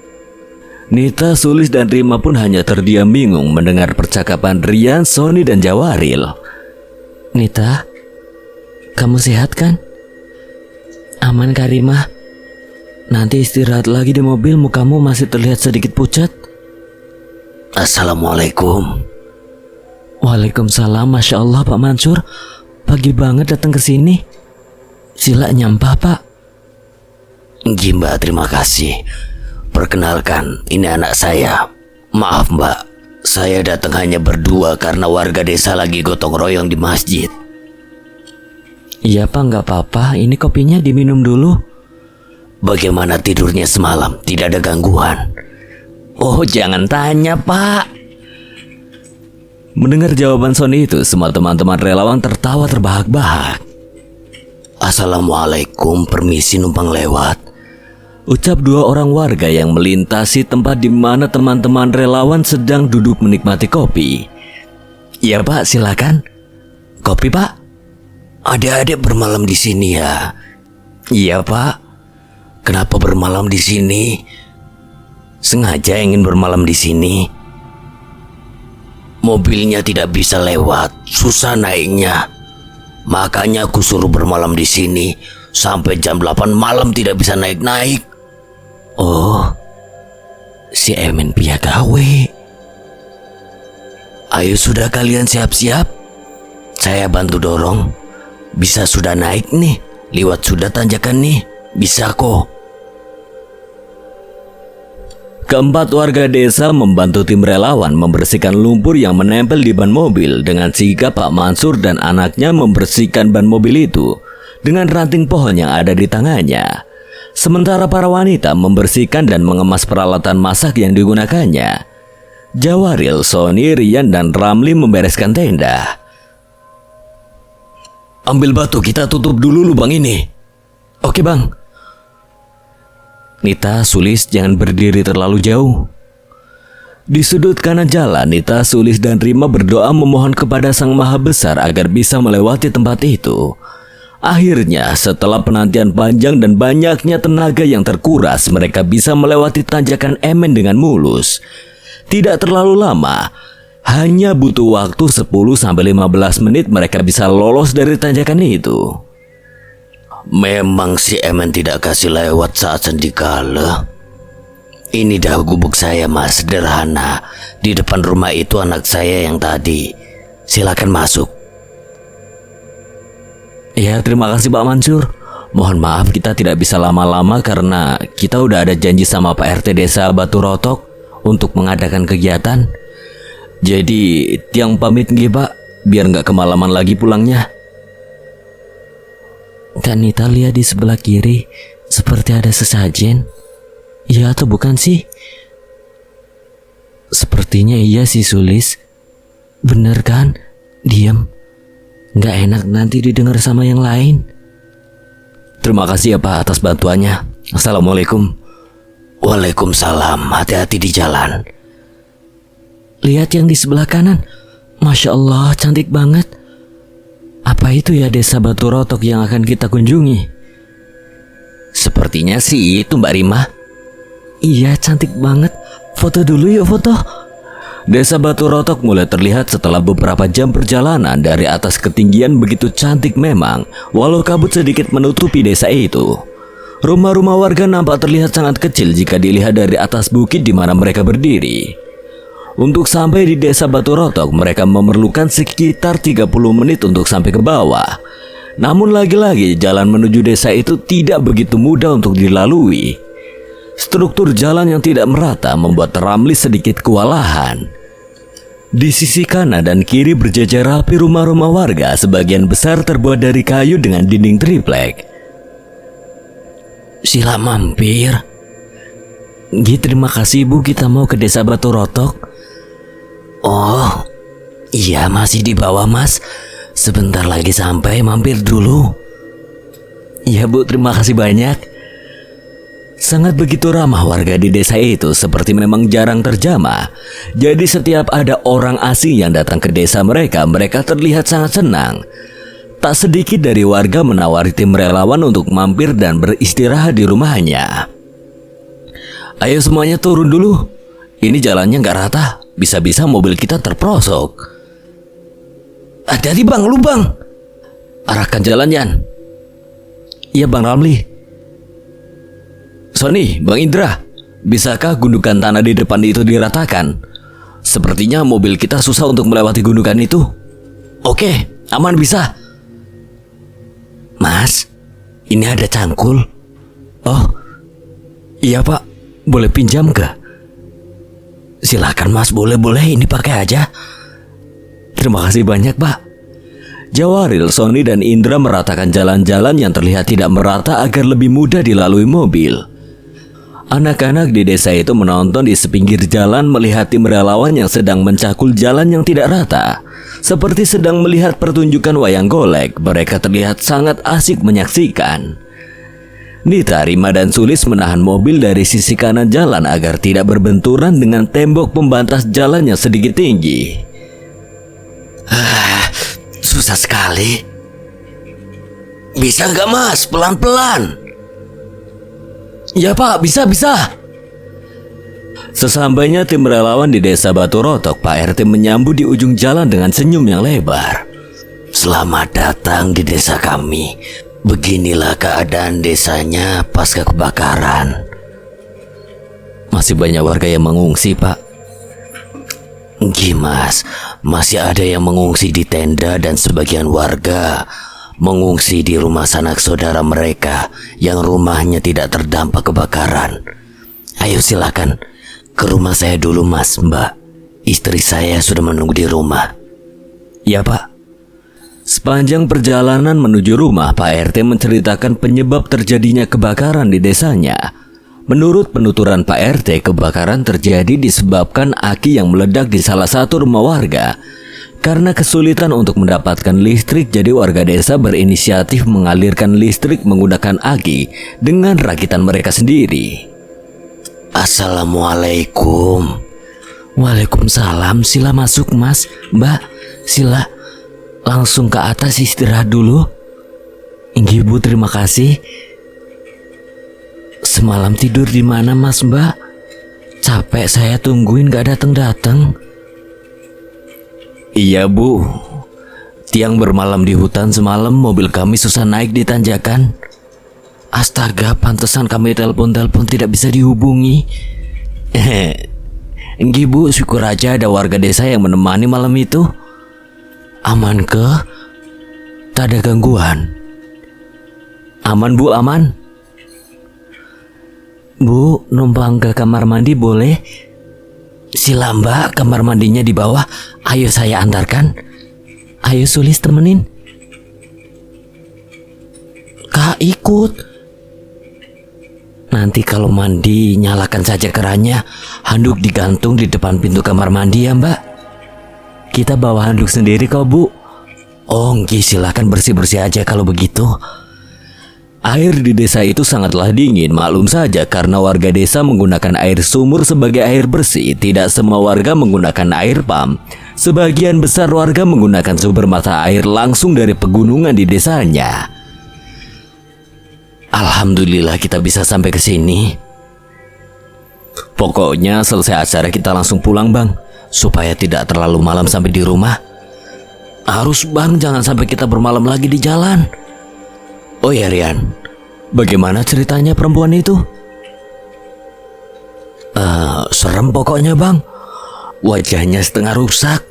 [SPEAKER 1] Nita, Sulis, dan Rima pun hanya terdiam bingung mendengar percakapan Rian, Sony, dan Jawaril.
[SPEAKER 2] Nita, kamu sehat kan? Aman, Kak Rima? Nanti istirahat lagi di mobil, mukamu masih terlihat sedikit pucat.
[SPEAKER 1] Assalamualaikum.
[SPEAKER 2] Waalaikumsalam, Masya Allah Pak Mansur. Pagi banget datang ke sini. Sila nyampah, Pak.
[SPEAKER 1] Mbak, terima kasih. Perkenalkan, ini anak saya. Maaf, Mbak. Saya datang hanya berdua karena warga desa lagi gotong royong di masjid.
[SPEAKER 2] Iya Pak, nggak apa-apa. Ini kopinya diminum dulu.
[SPEAKER 1] Bagaimana tidurnya semalam? Tidak ada gangguan? Oh, jangan tanya, Pak. Mendengar jawaban Sony itu, semua teman-teman relawan tertawa terbahak-bahak. Assalamualaikum, permisi numpang lewat. Ucap 2 orang warga yang melintasi tempat di mana teman-teman relawan sedang duduk menikmati kopi. Ya Pak, silakan. Kopi Pak. Adik-adik bermalam di sini ya. Iya, Pak. Kenapa bermalam di sini? Sengaja ingin bermalam di sini. Mobilnya tidak bisa lewat, susah naiknya. Makanya aku suruh bermalam di sini sampai jam 8 malam tidak bisa naik-naik. Oh, si Emen pihak gawe. Ayo sudah kalian siap-siap. Saya bantu dorong. Bisa sudah naik nih. Liwat sudah tanjakan nih. Bisa kok. Keempat warga desa membantu tim relawan membersihkan lumpur yang menempel di ban mobil dengan sigap Pak Mansur dan anaknya membersihkan ban mobil itu dengan ranting pohon yang ada di tangannya. Sementara para wanita membersihkan dan mengemas peralatan masak yang digunakannya. Jawaril, Sony, Rian, dan Ramli membereskan tenda. Ambil batu, kita tutup dulu lubang ini. Oke, Bang. Nita, Sulis, jangan berdiri terlalu jauh. Di sudut kanan jalan, Nita, Sulis, dan Rima berdoa memohon kepada Sang Maha Besar agar bisa melewati tempat itu. Akhirnya, setelah penantian panjang dan banyaknya tenaga yang terkuras, mereka bisa melewati tanjakan Emen dengan mulus. Tidak terlalu lama, hanya butuh waktu 10-15 menit mereka bisa lolos dari tanjakan itu. Memang si Emen tidak kasih lewat saat sendikala. Ini dah gubuk saya, Mas, sederhana. Di depan rumah itu anak saya yang tadi. Silakan masuk. Ya, terima kasih Pak Mansur. Mohon maaf kita tidak bisa lama-lama karena kita udah ada janji sama Pak RT Desa Batu Rotok untuk mengadakan kegiatan. Jadi Tiang pamit nggih, Pak, biar nggak kemalaman lagi pulangnya.
[SPEAKER 2] Kak Nita lihat di sebelah kiri seperti ada sesajen. Iya atau bukan sih? Sepertinya iya sih, Sulis. Bener kan? Diam. Nggak enak nanti didengar sama yang lain.
[SPEAKER 1] Terima kasih ya Pak atas bantuannya. Assalamualaikum. Waalaikumsalam. Hati-hati di jalan.
[SPEAKER 2] Lihat yang di sebelah kanan. Masya Allah, cantik banget. Apa itu ya desa Batu Rotok yang akan kita kunjungi?
[SPEAKER 1] Sepertinya sih itu Mbak Rima.
[SPEAKER 2] Iya, cantik banget. Foto dulu yuk, foto.
[SPEAKER 1] Desa Batu Rotok mulai terlihat setelah beberapa jam perjalanan. Dari atas ketinggian begitu cantik memang, walau kabut sedikit menutupi desa itu. Rumah-rumah warga nampak terlihat sangat kecil jika dilihat dari atas bukit di mana mereka berdiri. Untuk sampai di desa Batu Rotok, mereka memerlukan sekitar 30 menit untuk sampai ke bawah. Namun lagi-lagi jalan menuju desa itu tidak begitu mudah untuk dilalui. Struktur jalan yang tidak merata membuat Ramli sedikit kewalahan. Di sisi kanan dan kiri berjajar rapi rumah-rumah warga, sebagian besar terbuat dari kayu dengan dinding triplek.
[SPEAKER 2] Sila mampir. Terima kasih Bu, kita mau ke desa Batu Rotok.
[SPEAKER 1] Oh, iya masih di bawah Mas. Sebentar lagi sampai, mampir dulu.
[SPEAKER 2] Ya Bu, terima kasih banyak.
[SPEAKER 1] Sangat begitu ramah warga di desa itu, seperti memang jarang terjamah. Jadi setiap ada orang asing yang datang ke desa mereka, mereka terlihat sangat senang. Tak sedikit dari warga menawari tim relawan untuk mampir dan beristirahat di rumahnya. Ayo semuanya turun dulu. Ini jalannya nggak rata, bisa-bisa mobil kita terprosok. Hati-hati Bang, lubang. Arahkan jalan, Yan.
[SPEAKER 2] Iya Bang Ramli.
[SPEAKER 1] Sony, Bang Indra, bisakah gundukan tanah di depan itu diratakan? Sepertinya mobil kita susah untuk melewati gundukan itu. Oke, aman bisa. Mas, ini ada cangkul.
[SPEAKER 2] Oh, iya Pak, boleh pinjam gak?
[SPEAKER 1] Silakan Mas, boleh-boleh, ini pakai aja.
[SPEAKER 2] Terima kasih banyak Pak.
[SPEAKER 1] Jawaril, Sony, dan Indra meratakan jalan-jalan yang terlihat tidak merata agar lebih mudah dilalui mobil. Anak-anak di desa itu menonton di sepinggir jalan melihat tim relawan yang sedang mencakul jalan yang tidak rata. Seperti sedang melihat pertunjukan wayang golek, mereka terlihat sangat asik menyaksikan. Nita, Rima, dan Sulis menahan mobil dari sisi kanan jalan agar tidak berbenturan dengan tembok pembatas jalan yang sedikit tinggi. Susah sekali. Bisa nggak mas? Pelan-pelan.
[SPEAKER 2] Ya Pak, bisa.
[SPEAKER 1] Sesampainya tim relawan di desa Batu Rotok, Pak RT menyambut di ujung jalan dengan senyum yang lebar. Selamat datang di desa kami. Beginilah keadaan desanya pasca kebakaran.
[SPEAKER 2] Masih banyak warga yang mengungsi, Pak.
[SPEAKER 1] Mas, masih ada yang mengungsi di tenda dan sebagian warga mengungsi di rumah sanak saudara mereka yang rumahnya tidak terdampak kebakaran. Ayo silakan ke rumah saya dulu mas, mbak. Istri saya sudah menunggu di rumah.
[SPEAKER 2] Ya Pak.
[SPEAKER 1] Sepanjang perjalanan menuju rumah, Pak RT menceritakan penyebab terjadinya kebakaran di desanya. Menurut penuturan Pak RT, kebakaran terjadi disebabkan aki yang meledak di salah satu rumah warga. Karena kesulitan untuk mendapatkan listrik, jadi warga desa berinisiatif mengalirkan listrik menggunakan aki dengan rakitan mereka sendiri. Assalamualaikum.
[SPEAKER 2] Waalaikumsalam. Sila masuk mas. Mbak, sila langsung ke atas istirahat dulu. Inggih Bu, terima kasih. Semalam tidur di mana mas mbak? Capek saya tungguin gak datang-datang.
[SPEAKER 1] Iya Bu, tiang bermalam di hutan semalam, mobil kami susah naik di tanjakan.
[SPEAKER 2] Astaga, pantesan kami telepon-telepon tidak bisa dihubungi.
[SPEAKER 1] Enggih Bu, syukur aja ada warga desa yang menemani malam itu.
[SPEAKER 2] Aman ke? Tak ada gangguan?
[SPEAKER 1] Aman Bu, aman.
[SPEAKER 2] Bu, numpang ke kamar mandi boleh? Sila mbak, kamar mandinya di bawah. Ayo saya antarkan. Ayo Sulis temenin. Kak ikut. Nanti kalau mandi nyalakan saja kerannya. Handuk digantung di depan pintu kamar mandi ya mbak. Kita bawa handuk sendiri kok Bu.
[SPEAKER 1] Oh nggih, silakan bersih-bersih aja kalau begitu. Air di desa itu sangatlah dingin, maklum saja karena warga desa menggunakan air sumur sebagai air bersih. Tidak semua warga menggunakan air pump. Sebagian besar warga menggunakan sumber mata air langsung dari pegunungan di desanya. Alhamdulillah kita bisa sampai ke sini. Pokoknya selesai acara kita langsung pulang bang, supaya tidak terlalu malam sampai di rumah. Harus bang, jangan sampai kita bermalam lagi di jalan. Oh ya Rian, bagaimana ceritanya perempuan itu? Serem pokoknya bang. Wajahnya setengah rusak.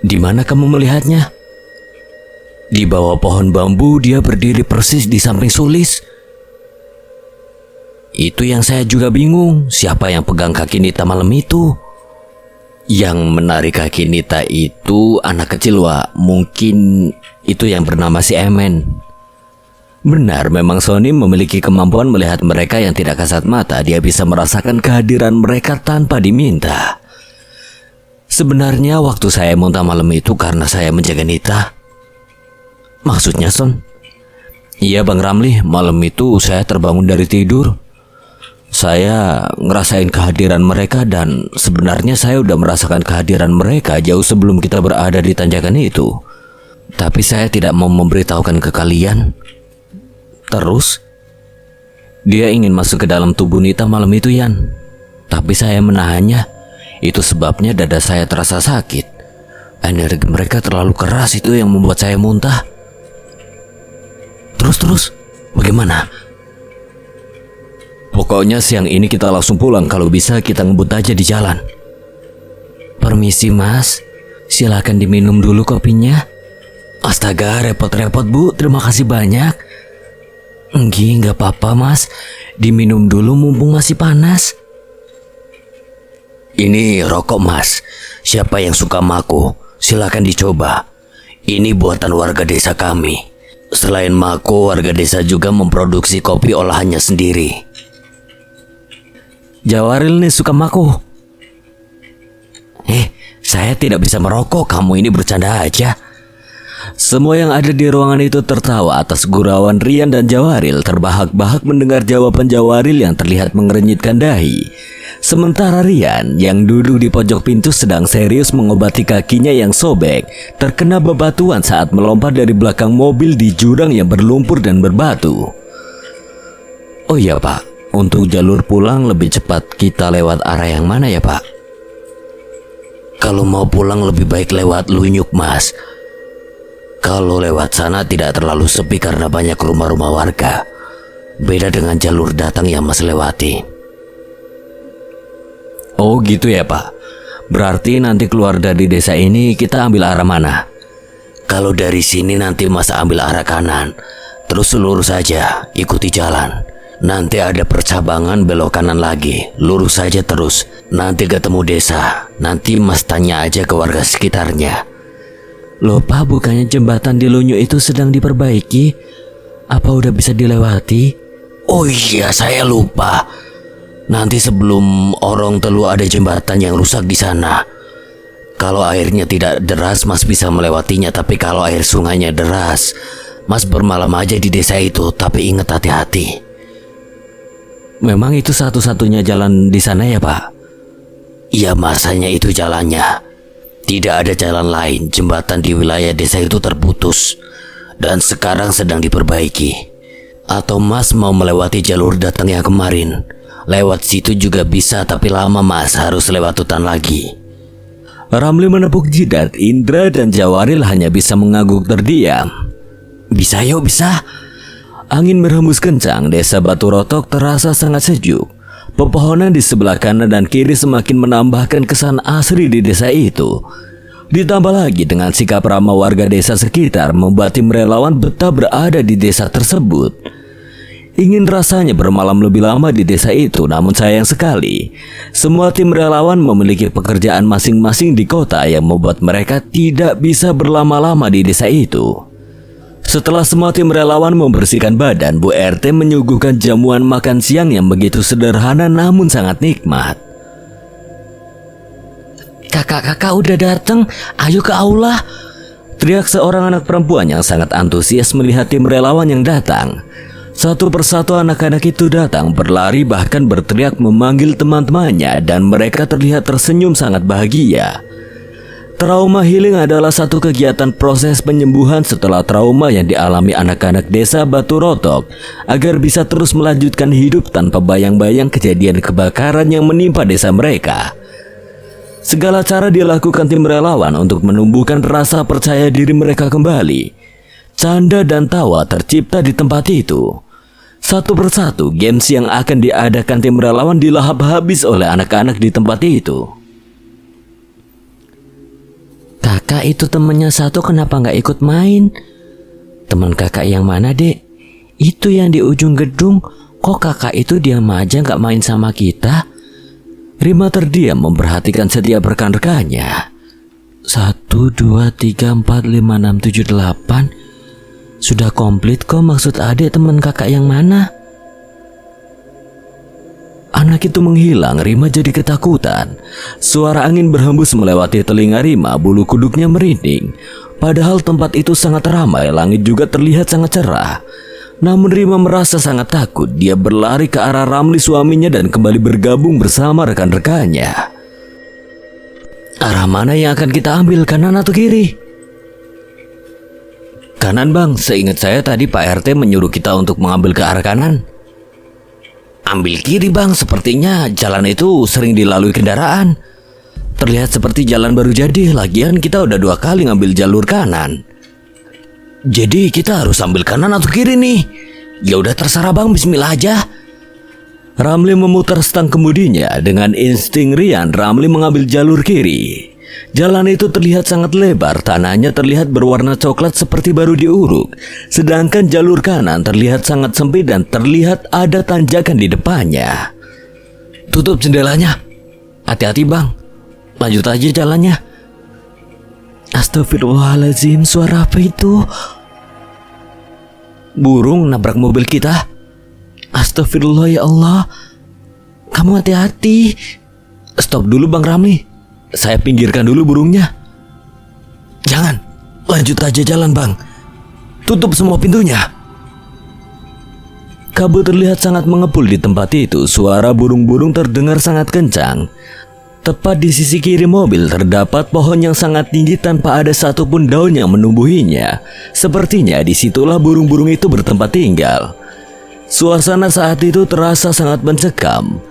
[SPEAKER 1] Di mana kamu melihatnya? Di bawah pohon bambu, dia berdiri persis di samping Sulis. Itu yang saya juga bingung, siapa yang pegang kaki Nita malam itu? Yang menarik kaki Nita itu anak kecil Wak. Mungkin itu yang bernama si Emen. Benar, memang Sony memiliki kemampuan melihat mereka yang tidak kasat mata. Dia bisa merasakan kehadiran mereka tanpa diminta. Sebenarnya waktu saya muntah malam itu karena saya menjaga Nita. Maksudnya Son? Iya Bang Ramli, malam itu saya terbangun dari tidur. Saya ngerasain kehadiran mereka dan sebenarnya saya udah merasakan kehadiran mereka jauh sebelum kita berada di tanjakan itu. Tapi saya tidak mau memberitahukan ke kalian. Terus, dia ingin masuk ke dalam tubuh Nita malam itu Yan. Tapi saya menahannya. Itu sebabnya dada saya terasa sakit. Energi mereka terlalu keras, itu yang membuat saya muntah. Terus, bagaimana? Pokoknya siang ini kita langsung pulang. Kalau bisa kita ngebut aja di jalan.
[SPEAKER 2] Permisi mas, silakan diminum dulu kopinya.
[SPEAKER 1] Astaga, repot-repot Bu, terima kasih banyak.
[SPEAKER 2] Enggih, gak apa-apa mas. Diminum dulu mumpung masih panas.
[SPEAKER 1] Ini rokok mas. Siapa yang suka mako, silakan dicoba. Ini buatan warga desa kami. Selain mako, warga desa juga memproduksi kopi olahannya sendiri.
[SPEAKER 2] Jawaril nih suka mako.
[SPEAKER 1] Saya tidak bisa merokok, kamu ini bercanda aja. Semua yang ada di ruangan itu tertawa atas gurauan Rian dan Jawaril. Terbahak-bahak mendengar jawaban Jawaril yang terlihat mengerenyitkan dahi. Sementara Rian yang duduk di pojok pintu sedang serius mengobati kakinya yang sobek terkena bebatuan saat melompat dari belakang mobil di jurang yang berlumpur dan berbatu. Oh iya Pak, untuk jalur pulang lebih cepat kita lewat arah yang mana ya Pak? Kalau mau pulang lebih baik lewat Lunyuk Mas. Kalau lewat sana tidak terlalu sepi karena banyak rumah-rumah warga. Beda dengan jalur datang yang Mas lewati. Oh gitu ya Pak. Berarti nanti keluar dari desa ini kita ambil arah mana? Kalau dari sini nanti Mas ambil arah kanan. Terus lurus saja, ikuti jalan. Nanti ada percabangan belok kanan lagi. Lurus saja terus. Nanti ketemu desa. Nanti Mas tanya aja ke warga sekitarnya.
[SPEAKER 2] Loh Pak, bukannya jembatan di Lunyu itu sedang diperbaiki? Apa udah bisa dilewati?
[SPEAKER 1] Oh iya, saya lupa. Nanti sebelum Orong Telu ada jembatan yang rusak di sana. Kalau airnya tidak deras, Mas bisa melewatinya. Tapi kalau air sungainya deras, Mas bermalam aja di desa itu. Tapi ingat hati-hati.
[SPEAKER 2] Memang itu satu-satunya jalan di sana ya Pak?
[SPEAKER 1] Iya, masanya itu jalannya. Tidak ada jalan lain. Jembatan di wilayah desa itu terputus dan sekarang sedang diperbaiki. Atau Mas mau melewati jalur datang yang kemarin? Lewat situ juga bisa, tapi lama Mas, harus lewat hutan lagi. Ramli menepuk jidat. Indra dan Jawaril hanya bisa mengangguk terdiam. Bisa yuk, bisa. Angin berhembus kencang. Desa Batu Rotok terasa sangat sejuk. Pepohonan di sebelah kanan dan kiri semakin menambahkan kesan asri di desa itu. Ditambah lagi dengan sikap ramah warga desa sekitar membuat tim relawan betah berada di desa tersebut. Ingin rasanya bermalam lebih lama di desa itu, namun sayang sekali semua tim relawan memiliki pekerjaan masing-masing di kota yang membuat mereka tidak bisa berlama-lama di desa itu. Setelah semua tim relawan membersihkan badan, Bu RT menyuguhkan jamuan makan siang yang begitu sederhana namun sangat nikmat.
[SPEAKER 2] Kakak-kakak udah datang, ayo ke aula.
[SPEAKER 1] Teriak seorang anak perempuan yang sangat antusias melihat tim relawan yang datang. Satu persatu anak-anak itu datang berlari bahkan berteriak memanggil teman-temannya dan mereka terlihat tersenyum sangat bahagia. Trauma healing adalah satu kegiatan proses penyembuhan setelah trauma yang dialami anak-anak desa Batu Rotok agar bisa terus melanjutkan hidup tanpa bayang-bayang kejadian kebakaran yang menimpa desa mereka. Segala cara dilakukan tim relawan untuk menumbuhkan rasa percaya diri mereka kembali. Canda dan tawa tercipta di tempat itu. Satu persatu games yang akan diadakan tim relawan dilahap habis oleh anak-anak di tempat itu.
[SPEAKER 2] Kakak itu temennya satu kenapa nggak ikut main? Teman kakak yang mana dek? Itu yang di ujung gedung. Kok kakak itu diam aja nggak main sama kita?
[SPEAKER 1] Rima terdiam memperhatikan setiap rekan-rekannya.
[SPEAKER 2] 1, 2, 3, 4, 5, 6, 7, 8. Sudah komplit kok, maksud adik teman kakak yang mana?
[SPEAKER 1] Anak itu menghilang, Rima jadi ketakutan. Suara angin berhembus melewati telinga Rima, bulu kuduknya merinding. Padahal tempat itu sangat ramai, langit juga terlihat sangat cerah. Namun Rima merasa sangat takut. Dia berlari ke arah Ramli suaminya dan kembali bergabung bersama rekan-rekannya. Arah mana yang akan kita ambil, kanan atau kiri? Kanan bang, seingat saya tadi Pak RT menyuruh kita untuk mengambil ke arah kanan. Ambil kiri bang, sepertinya jalan itu sering dilalui kendaraan. Terlihat seperti jalan baru jadi, lagian kita udah 2 kali ngambil jalur kanan. Jadi kita harus ambil kanan atau kiri nih? Ya udah terserah bang, bismillah aja. Ramli memutar stang kemudinya. Dengan insting Rian, Ramli mengambil jalur kiri. Jalan itu terlihat sangat lebar, tanahnya terlihat berwarna coklat seperti baru diuruk. Sedangkan jalur kanan terlihat sangat sempit dan terlihat ada tanjakan di depannya. Tutup jendelanya. Hati-hati bang, lanjut aja jalannya. Astagfirullahaladzim, suara apa itu? Burung nabrak mobil kita. Astagfirullah ya Allah. Kamu hati-hati. Stop dulu bang Ramli. Saya pinggirkan dulu burungnya. Jangan, lanjut aja jalan bang. Tutup semua pintunya. Kabut terlihat sangat mengepul di tempat itu. Suara burung-burung terdengar sangat kencang. Tepat di sisi kiri mobil terdapat pohon yang sangat tinggi tanpa ada satupun daun yang menumbuhinya. Sepertinya disitulah burung-burung itu bertempat tinggal. Suasana saat itu terasa sangat mencekam.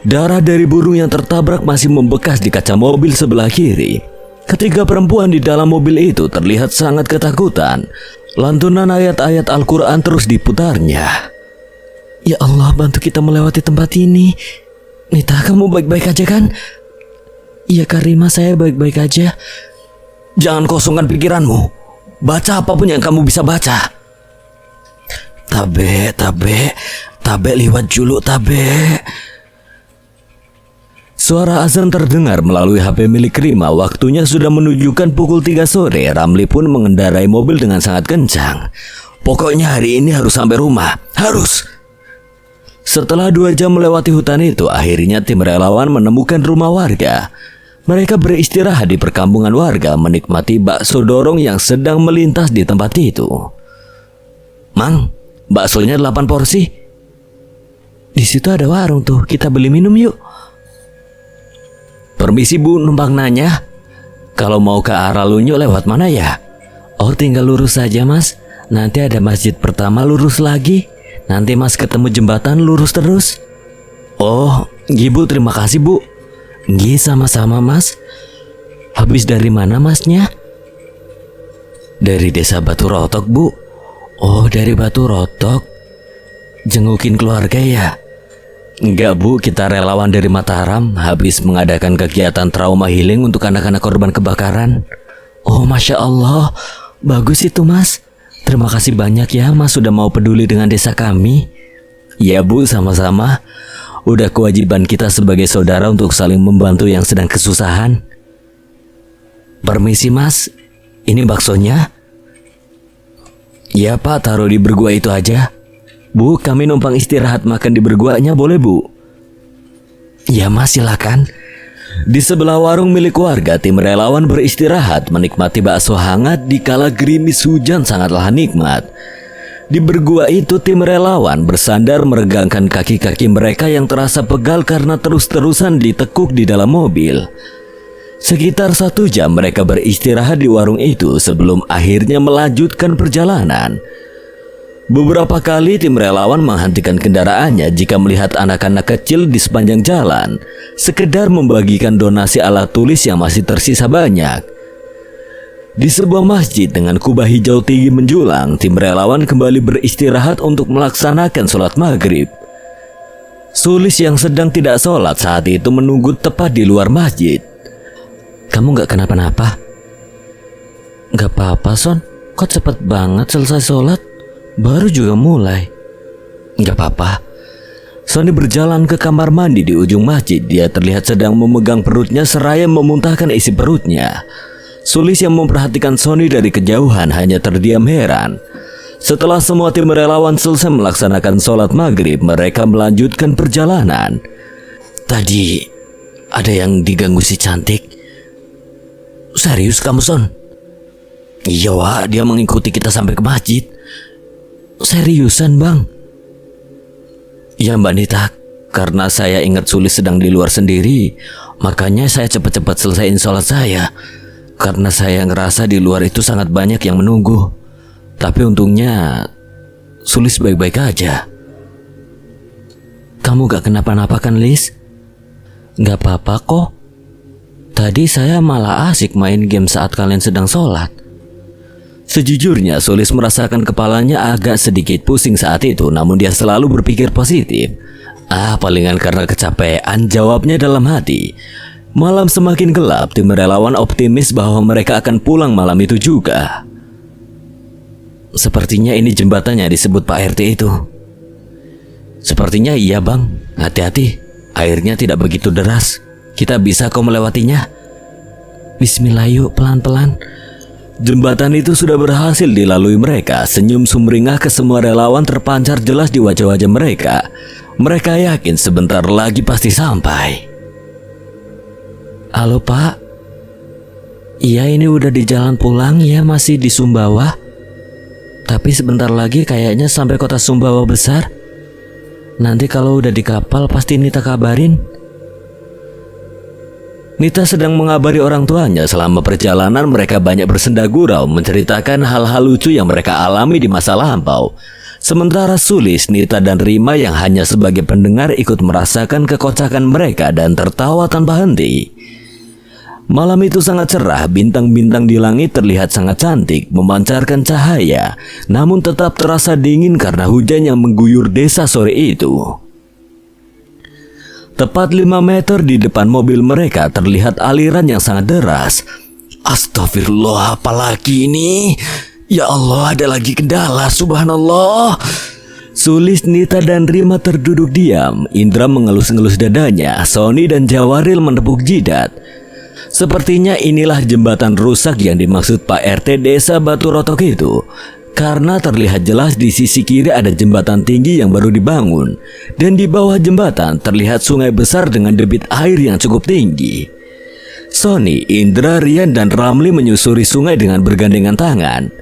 [SPEAKER 1] Darah dari burung yang tertabrak masih membekas di kaca mobil sebelah kiri. Ketiga perempuan di dalam mobil itu terlihat sangat ketakutan. Lantunan ayat-ayat Al-Quran terus diputarnya. Ya Allah, bantu kita melewati tempat ini. Nita, kamu baik-baik aja kan? Iya Karima, saya baik-baik aja. Jangan kosongkan pikiranmu. Baca apapun yang kamu bisa baca. Tabe liwat julu tabe. Suara azan terdengar melalui HP milik Rima. Waktunya sudah menunjukkan pukul 3 sore. Ramli pun mengendarai mobil dengan sangat kencang. Pokoknya hari ini harus sampai rumah. Harus. Setelah 2 jam melewati hutan itu, akhirnya tim relawan menemukan rumah warga. Mereka beristirahat di perkampungan warga, menikmati bakso dorong yang sedang melintas di tempat itu. Mang, baksonya 8 porsi. Di situ ada warung tuh, kita beli minum yuk. Permisi Bu, numpang nanya. Kalau mau ke arah Lunyu lewat mana ya? Oh, tinggal lurus saja Mas. Nanti ada masjid pertama, lurus lagi. Nanti Mas ketemu jembatan, lurus terus. Oh, Bu, terima kasih Bu. Nggih, sama-sama Mas. Habis dari mana Masnya? Dari desa Batu Rotok Bu. Oh, dari Batu Rotok. Jengukin keluarga ya? Enggak Bu, kita relawan dari Mataram. Habis mengadakan kegiatan trauma healing untuk anak-anak korban kebakaran. Oh, Masya Allah. Bagus itu Mas. Terima kasih banyak ya Mas sudah mau peduli dengan desa kami. Ya Bu, sama-sama. Udah kewajiban kita sebagai saudara untuk saling membantu yang sedang kesusahan. Permisi Mas, ini baksonya. Ya Pak, taruh di bergua itu aja. Bu, kami numpang istirahat makan di berguanya, boleh Bu? Ya Mas, silakan. Di sebelah warung milik warga, tim relawan beristirahat menikmati bakso hangat di kala gerimis hujan sangatlah nikmat. Di bergua itu tim relawan bersandar meregangkan kaki-kaki mereka yang terasa pegal karena terus-terusan ditekuk di dalam mobil. Sekitar 1 jam mereka beristirahat di warung itu sebelum akhirnya melanjutkan perjalanan. Beberapa kali tim relawan menghentikan kendaraannya jika melihat anak-anak kecil di sepanjang jalan, sekedar membagikan donasi alat tulis yang masih tersisa banyak. Di sebuah masjid dengan kubah hijau tinggi menjulang, tim relawan kembali beristirahat untuk melaksanakan sholat maghrib. Sulis yang sedang tidak sholat saat itu menunggu tepat di luar masjid. Kamu gak kenapa-napa? Gak apa-apa Son, kok cepet banget selesai sholat? Baru juga mulai. Gak apa-apa. Sony berjalan ke kamar mandi di ujung masjid. Dia terlihat sedang memegang perutnya seraya memuntahkan isi perutnya. Sulis yang memperhatikan Sony dari kejauhan hanya terdiam heran. Setelah semua tim relawan selesai melaksanakan sholat maghrib, mereka melanjutkan perjalanan. Tadi ada yang diganggu si cantik. Serius kamu Son? Iya Wak, dia mengikuti kita sampai ke masjid. Seriusan Bang? Ya Mbak Nita, karena saya ingat Sulis sedang di luar sendiri, makanya saya cepat-cepat selesaiin sholat saya. Karena saya ngerasa di luar itu sangat banyak yang menunggu. Tapi untungnya Sulis baik-baik aja. Kamu gak kenapa-napa kan Lis? Gak apa-apa kok. Tadi saya malah asik main game saat kalian sedang sholat. Sejujurnya Sulis merasakan kepalanya agak sedikit pusing saat itu, namun dia selalu berpikir positif. Palingan karena kecapean, jawabnya dalam hati. Malam semakin gelap, tim relawan optimis bahwa mereka akan pulang malam itu juga. Sepertinya ini jembatannya disebut Pak RT itu. Sepertinya iya Bang, hati-hati. Airnya tidak begitu deras. Kita bisa kok melewatinya. Bismillah yuk, pelan-pelan. Jembatan itu sudah berhasil dilalui mereka. Senyum sumringah ke semua relawan terpancar jelas di wajah-wajah mereka. Mereka yakin sebentar lagi pasti sampai. Halo Pak. Iya ini udah di jalan pulang ya, masih di Sumbawa. Tapi sebentar lagi kayaknya sampai kota Sumbawa besar.
[SPEAKER 2] Nanti kalau udah di kapal pasti Nita kabarin.
[SPEAKER 1] Nita sedang mengabari orang tuanya. Selama perjalanan mereka banyak bersenda gurau menceritakan hal-hal lucu yang mereka alami di masa lampau. Sementara Sulis, Nita dan Rima yang hanya sebagai pendengar ikut merasakan kekocakan mereka dan tertawa tanpa henti. Malam itu sangat cerah, bintang-bintang di langit terlihat sangat cantik, memancarkan cahaya, namun tetap terasa dingin karena hujan yang mengguyur desa sore itu. Tepat 5 meter di depan mobil mereka terlihat aliran yang sangat deras. Astagfirullah, apalagi ini? Ya Allah, ada lagi kendala, subhanallah. Sulis, Nita dan Rima terduduk diam. Indra mengelus-ngelus dadanya, Sony dan Jawaril menepuk jidat. Sepertinya inilah jembatan rusak yang dimaksud Pak RT Desa Batu Rotok itu. Karena terlihat jelas di sisi kiri ada jembatan tinggi yang baru dibangun. Dan di bawah jembatan terlihat sungai besar dengan debit air yang cukup tinggi. Sony, Indra, Rian, dan Ramli menyusuri sungai dengan bergandengan tangan.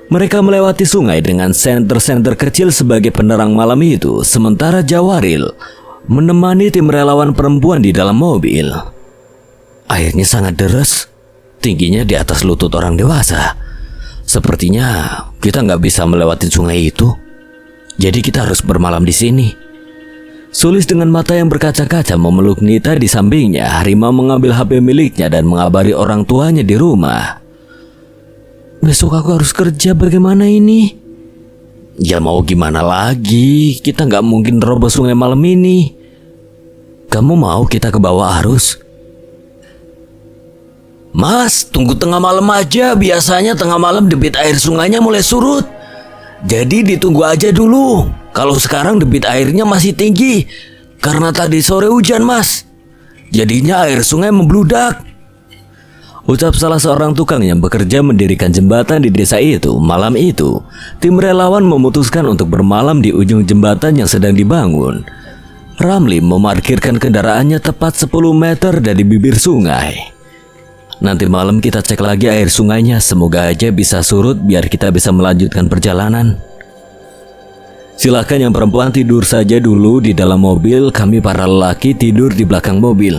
[SPEAKER 1] Mereka melewati sungai dengan senter-senter kecil sebagai penerang malam itu. Sementara Jawaril menemani tim relawan perempuan di dalam mobil. Airnya sangat deras, tingginya di atas lutut orang dewasa. Sepertinya kita nggak bisa melewati sungai itu. Jadi kita harus bermalam di sini. Sulis dengan mata yang berkaca-kaca memeluk Nita di sampingnya. Rima mengambil HP miliknya dan mengabari orang tuanya di rumah. Besok aku harus kerja, bagaimana ini? Ya mau gimana lagi, kita nggak mungkin terobos sungai malam ini. Kamu mau kita ke bawah arus? Mas, tunggu tengah malam aja. Biasanya tengah malam debit air sungainya mulai surut. Jadi ditunggu aja dulu. Kalau sekarang debit airnya masih tinggi karena tadi sore hujan, Mas. Jadinya air sungai membludak. Ucap salah seorang tukang yang bekerja mendirikan jembatan di desa itu. Malam itu, tim relawan memutuskan untuk bermalam di ujung jembatan yang sedang dibangun. Ramli memarkirkan kendaraannya tepat 10 meter dari bibir sungai. Nanti malam kita cek lagi air sungainya, semoga aja bisa surut biar kita bisa melanjutkan perjalanan. Silakan yang perempuan tidur saja dulu di dalam mobil, kami para lelaki tidur di belakang mobil.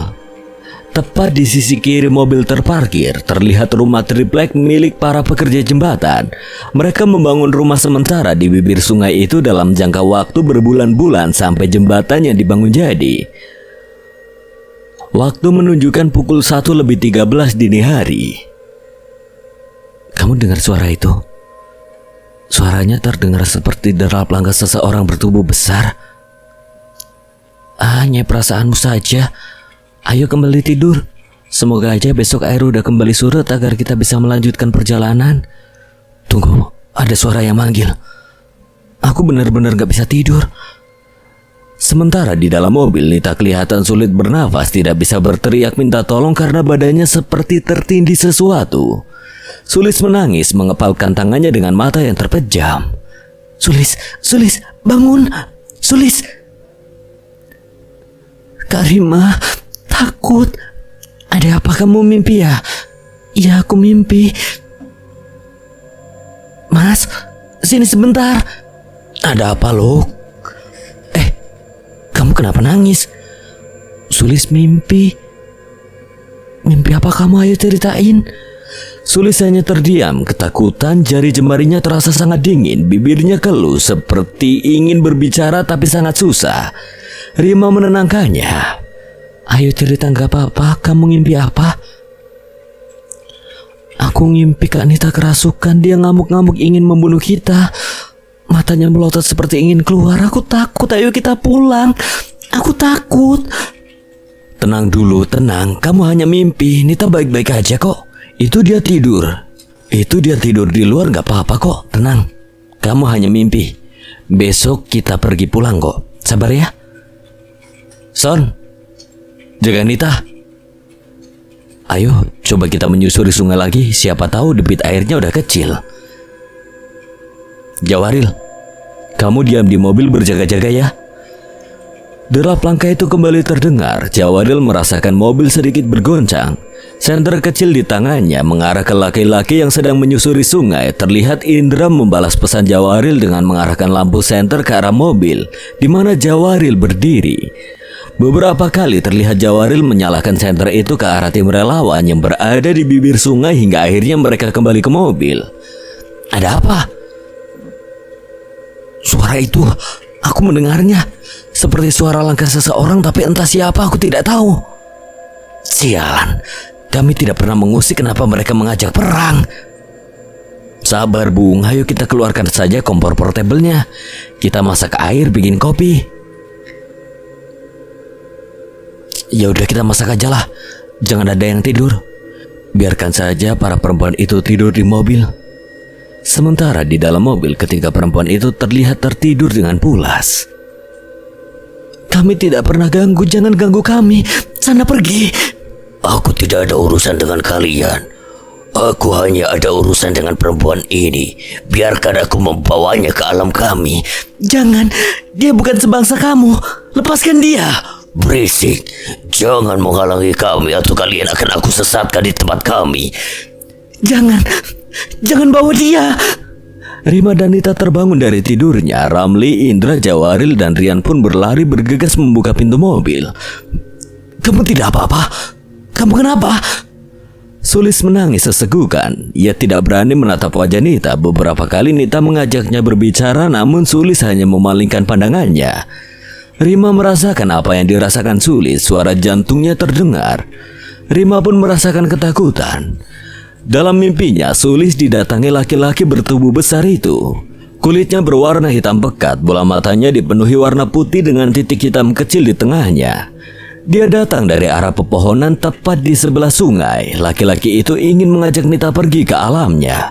[SPEAKER 1] Tepat di sisi kiri mobil terparkir, terlihat rumah triplek milik para pekerja jembatan. Mereka membangun rumah sementara di bibir sungai itu dalam jangka waktu berbulan-bulan sampai jembatan yang dibangun jadi. Waktu menunjukkan pukul 1:13 dini hari. Kamu dengar suara itu? Suaranya terdengar seperti derap langkah seseorang bertubuh besar. Hanya perasaanmu saja. Ayo kembali tidur. Semoga aja besok air udah kembali surut agar kita bisa melanjutkan perjalanan. Tunggu, ada suara yang manggil. Aku benar-benar gak bisa tidur. Sementara di dalam mobil, Nita kelihatan sulit bernafas, tidak bisa berteriak minta tolong karena badannya seperti tertindih sesuatu. Sulis menangis, mengepalkan tangannya dengan mata yang terpejam. Sulis, bangun! Sulis! Kak Rima, takut. Ada apa, kamu mimpi ya? Iya, aku mimpi. Mas, sini sebentar. Ada apa, loh? Kamu kenapa nangis? Sulis mimpi. Mimpi apa kamu? Ayo ceritain. Sulis hanya terdiam, ketakutan, jari jemarinya terasa sangat dingin, bibirnya keluh seperti ingin berbicara tapi sangat susah. Rima menenangkannya. Ayo cerita, gak apa-apa, kamu ngimpi apa? Aku ngimpi Kak Nita kerasukan, dia ngamuk-ngamuk ingin membunuh kita. Matanya melotot seperti ingin keluar. Aku takut, ayo kita pulang. Aku takut. Tenang dulu, tenang. Kamu hanya mimpi. Nita baik-baik aja kok. Itu dia tidur di luar, gak apa-apa kok. Tenang. Kamu hanya mimpi. Besok kita pergi pulang kok. Sabar ya. Son, jaga Nita. Ayo, coba kita menyusuri sungai lagi. Siapa tahu debit airnya udah kecil. Jawaril, kamu diam di mobil berjaga-jaga ya. Derap langkah itu kembali terdengar. Jawaril merasakan mobil sedikit bergoncang. Senter kecil di tangannya mengarah ke laki-laki yang sedang menyusuri sungai. Terlihat Indra membalas pesan Jawaril dengan mengarahkan lampu senter ke arah mobil di mana Jawaril berdiri. Beberapa kali terlihat Jawaril menyalakan senter itu ke arah tim relawan yang berada di bibir sungai hingga akhirnya mereka kembali ke mobil.
[SPEAKER 2] Ada apa? Suara itu, aku mendengarnya. Seperti suara langkah seseorang, tapi entah siapa aku tidak tahu. Sialan, kami tidak pernah mengusik, kenapa mereka mengajak perang? Sabar Bung, ayo kita keluarkan saja kompor portable-nya. Kita masak air, bikin kopi. Ya udah, kita masak aja lah. Jangan ada yang tidur. Biarkan saja para perempuan itu tidur di mobil. Sementara di dalam mobil, ketiga perempuan itu terlihat tertidur dengan pulas. Kami tidak pernah ganggu, jangan ganggu kami. Sana pergi. Aku tidak ada urusan dengan kalian. Aku hanya ada urusan dengan perempuan ini. Biarkan aku membawanya ke alam kami. Jangan, dia bukan sebangsa kamu. Lepaskan dia. Berisik, jangan menghalangi kami atau kalian akan aku sesatkan di tempat kami. Jangan bawa dia. Rima dan Nita terbangun dari tidurnya. Ramli, Indra, Jawaril, dan Rian pun berlari bergegas membuka pintu mobil. Kamu tidak apa-apa? Kamu kenapa? Sulis menangis sesegukan. Ia tidak berani menatap wajah Nita. Beberapa kali Nita mengajaknya berbicara, namun Sulis hanya memalingkan pandangannya. Rima merasakan apa yang dirasakan Sulis. Suara jantungnya terdengar. Rima pun merasakan ketakutan. Dalam mimpinya, Sulis didatangi laki-laki bertubuh besar itu. Kulitnya berwarna hitam pekat, bola matanya dipenuhi warna putih dengan titik hitam kecil di tengahnya. Dia datang dari arah pepohonan tepat di sebelah sungai. Laki-laki itu ingin mengajak Nita pergi ke alamnya.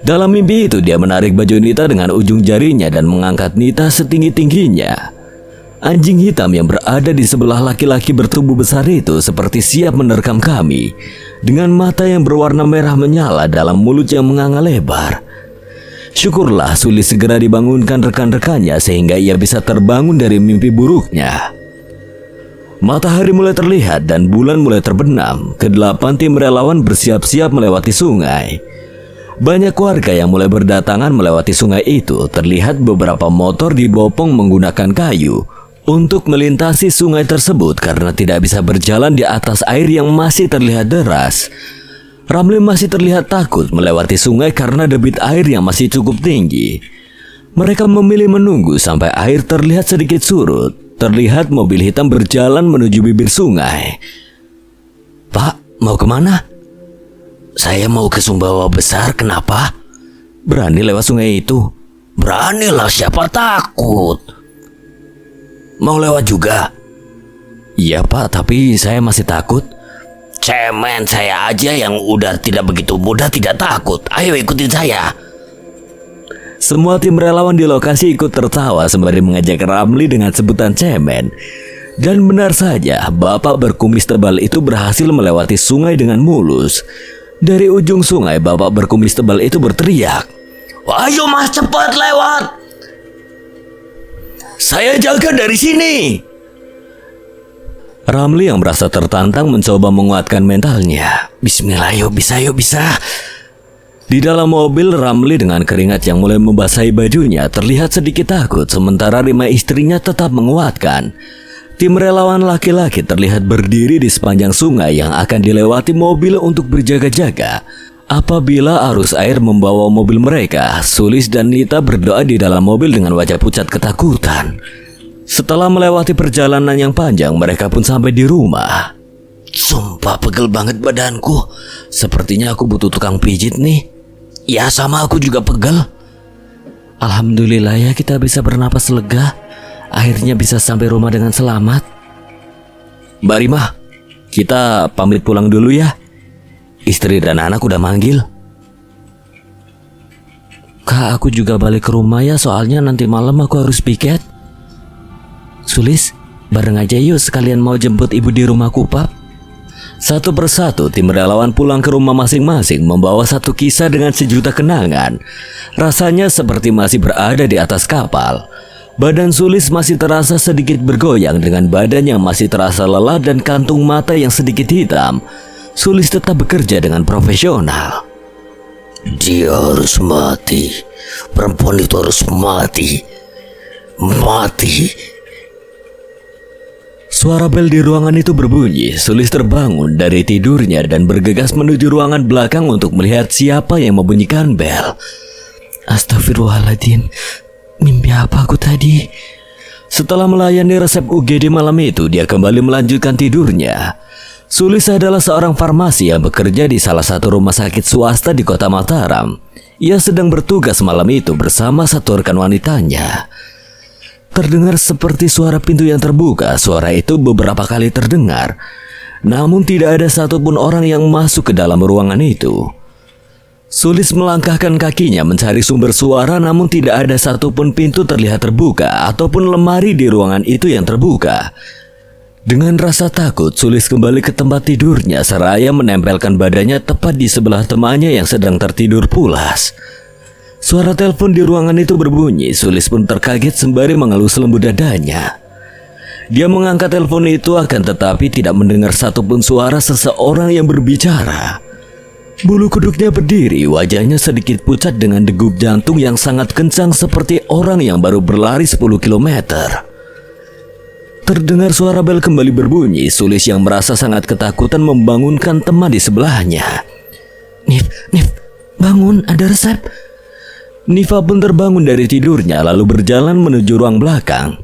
[SPEAKER 2] Dalam mimpi itu, dia menarik baju Nita dengan ujung jarinya dan mengangkat Nita setinggi-tingginya. Anjing hitam yang berada di sebelah laki-laki bertubuh besar itu seperti siap menerkam kami. Dengan mata yang berwarna merah menyala dalam mulut yang menganga lebar. Syukurlah Sulis segera dibangunkan rekan-rekannya sehingga ia bisa terbangun dari mimpi buruknya. Matahari mulai terlihat dan bulan mulai terbenam. Kedelapan tim relawan bersiap-siap melewati sungai. Banyak warga yang mulai berdatangan melewati sungai itu. Terlihat beberapa motor dibopong menggunakan kayu untuk melintasi sungai tersebut karena tidak bisa berjalan di atas air yang masih terlihat deras. Ramli masih terlihat takut melewati sungai karena debit air yang masih cukup tinggi. Mereka memilih menunggu sampai air terlihat sedikit surut. Terlihat mobil hitam berjalan menuju bibir sungai. Pak, mau kemana? Saya mau ke Sumbawa Besar, kenapa? Berani lewat sungai itu? Beranilah, siapa takut? Mau lewat juga? Iya Pak, tapi saya masih takut. Cemen, saya aja yang udah tidak begitu mudah tidak takut. Ayo ikutin saya. Semua tim relawan di lokasi ikut tertawa sembari mengajak Ramli dengan sebutan cemen. Dan benar saja, bapak berkumis tebal itu berhasil melewati sungai dengan mulus. Dari ujung sungai, bapak berkumis tebal itu berteriak, "Ayo mas, cepat lewat! Saya jaga dari sini!" Ramli yang merasa tertantang mencoba menguatkan mentalnya. Bismillah, yuk bisa. Di dalam mobil, Ramli dengan keringat yang mulai membasahi bajunya terlihat sedikit takut, sementara Rima istrinya tetap menguatkan. Tim relawan laki-laki terlihat berdiri di sepanjang sungai yang akan dilewati mobil untuk berjaga-jaga. Apabila arus air membawa mobil mereka, Sulis dan Nita berdoa di dalam mobil dengan wajah pucat ketakutan. Setelah melewati perjalanan yang panjang, mereka pun sampai di rumah. Sumpah pegel banget badanku. Sepertinya aku butuh tukang pijit nih. Ya sama, aku juga pegel. Alhamdulillah ya, kita bisa bernapas lega. Akhirnya bisa sampai rumah dengan selamat. Mbak Rima, kita pamit pulang dulu ya. Istri dan anak udah manggil. Kak, aku juga balik ke rumah ya, soalnya nanti malam aku harus piket. Sulis, bareng aja yuk, sekalian mau jemput ibu di rumah Kupap. Satu persatu tim relawan pulang ke rumah masing-masing membawa satu kisah dengan sejuta kenangan. Rasanya seperti masih berada di atas kapal. Badan Sulis masih terasa sedikit bergoyang dengan badan yang masih terasa lelah dan kantung mata yang sedikit hitam.
[SPEAKER 1] Sulis tetap bekerja dengan profesional.
[SPEAKER 3] Dia harus mati. Perempuan itu harus mati. Mati.
[SPEAKER 1] Suara bel di ruangan itu berbunyi. Sulis terbangun dari tidurnya dan bergegas menuju ruangan belakang untuk melihat siapa yang membunyikan bel.
[SPEAKER 2] Astagfirullahaladzim, mimpi apa aku tadi?
[SPEAKER 1] Setelah melayani resep UGD malam itu, dia kembali melanjutkan tidurnya. Sulis adalah seorang farmasi yang bekerja di salah satu rumah sakit swasta di kota Mataram. Ia sedang bertugas malam itu bersama satu rekan wanitanya. Terdengar seperti suara pintu yang terbuka. Suara itu beberapa kali terdengar, namun tidak ada satupun orang yang masuk ke dalam ruangan itu. Sulis melangkahkan kakinya mencari sumber suara, namun tidak ada satupun pintu terlihat terbuka ataupun lemari di ruangan itu yang terbuka. Dengan rasa takut, Sulis kembali ke tempat tidurnya seraya menempelkan badannya tepat di sebelah temannya yang sedang tertidur pulas. Suara telepon di ruangan itu berbunyi. Sulis pun terkaget sembari mengelus lembut dadanya. Dia mengangkat telepon itu akan tetapi tidak mendengar satupun suara seseorang yang berbicara. Bulu kuduknya berdiri, wajahnya sedikit pucat dengan degup jantung yang sangat kencang seperti orang yang baru berlari 10 kilometer. Terdengar suara bel kembali berbunyi. Sulis yang merasa sangat ketakutan membangunkan teman di sebelahnya.
[SPEAKER 2] Nif, bangun, ada resep.
[SPEAKER 1] Nifa pun terbangun dari tidurnya lalu berjalan menuju ruang belakang.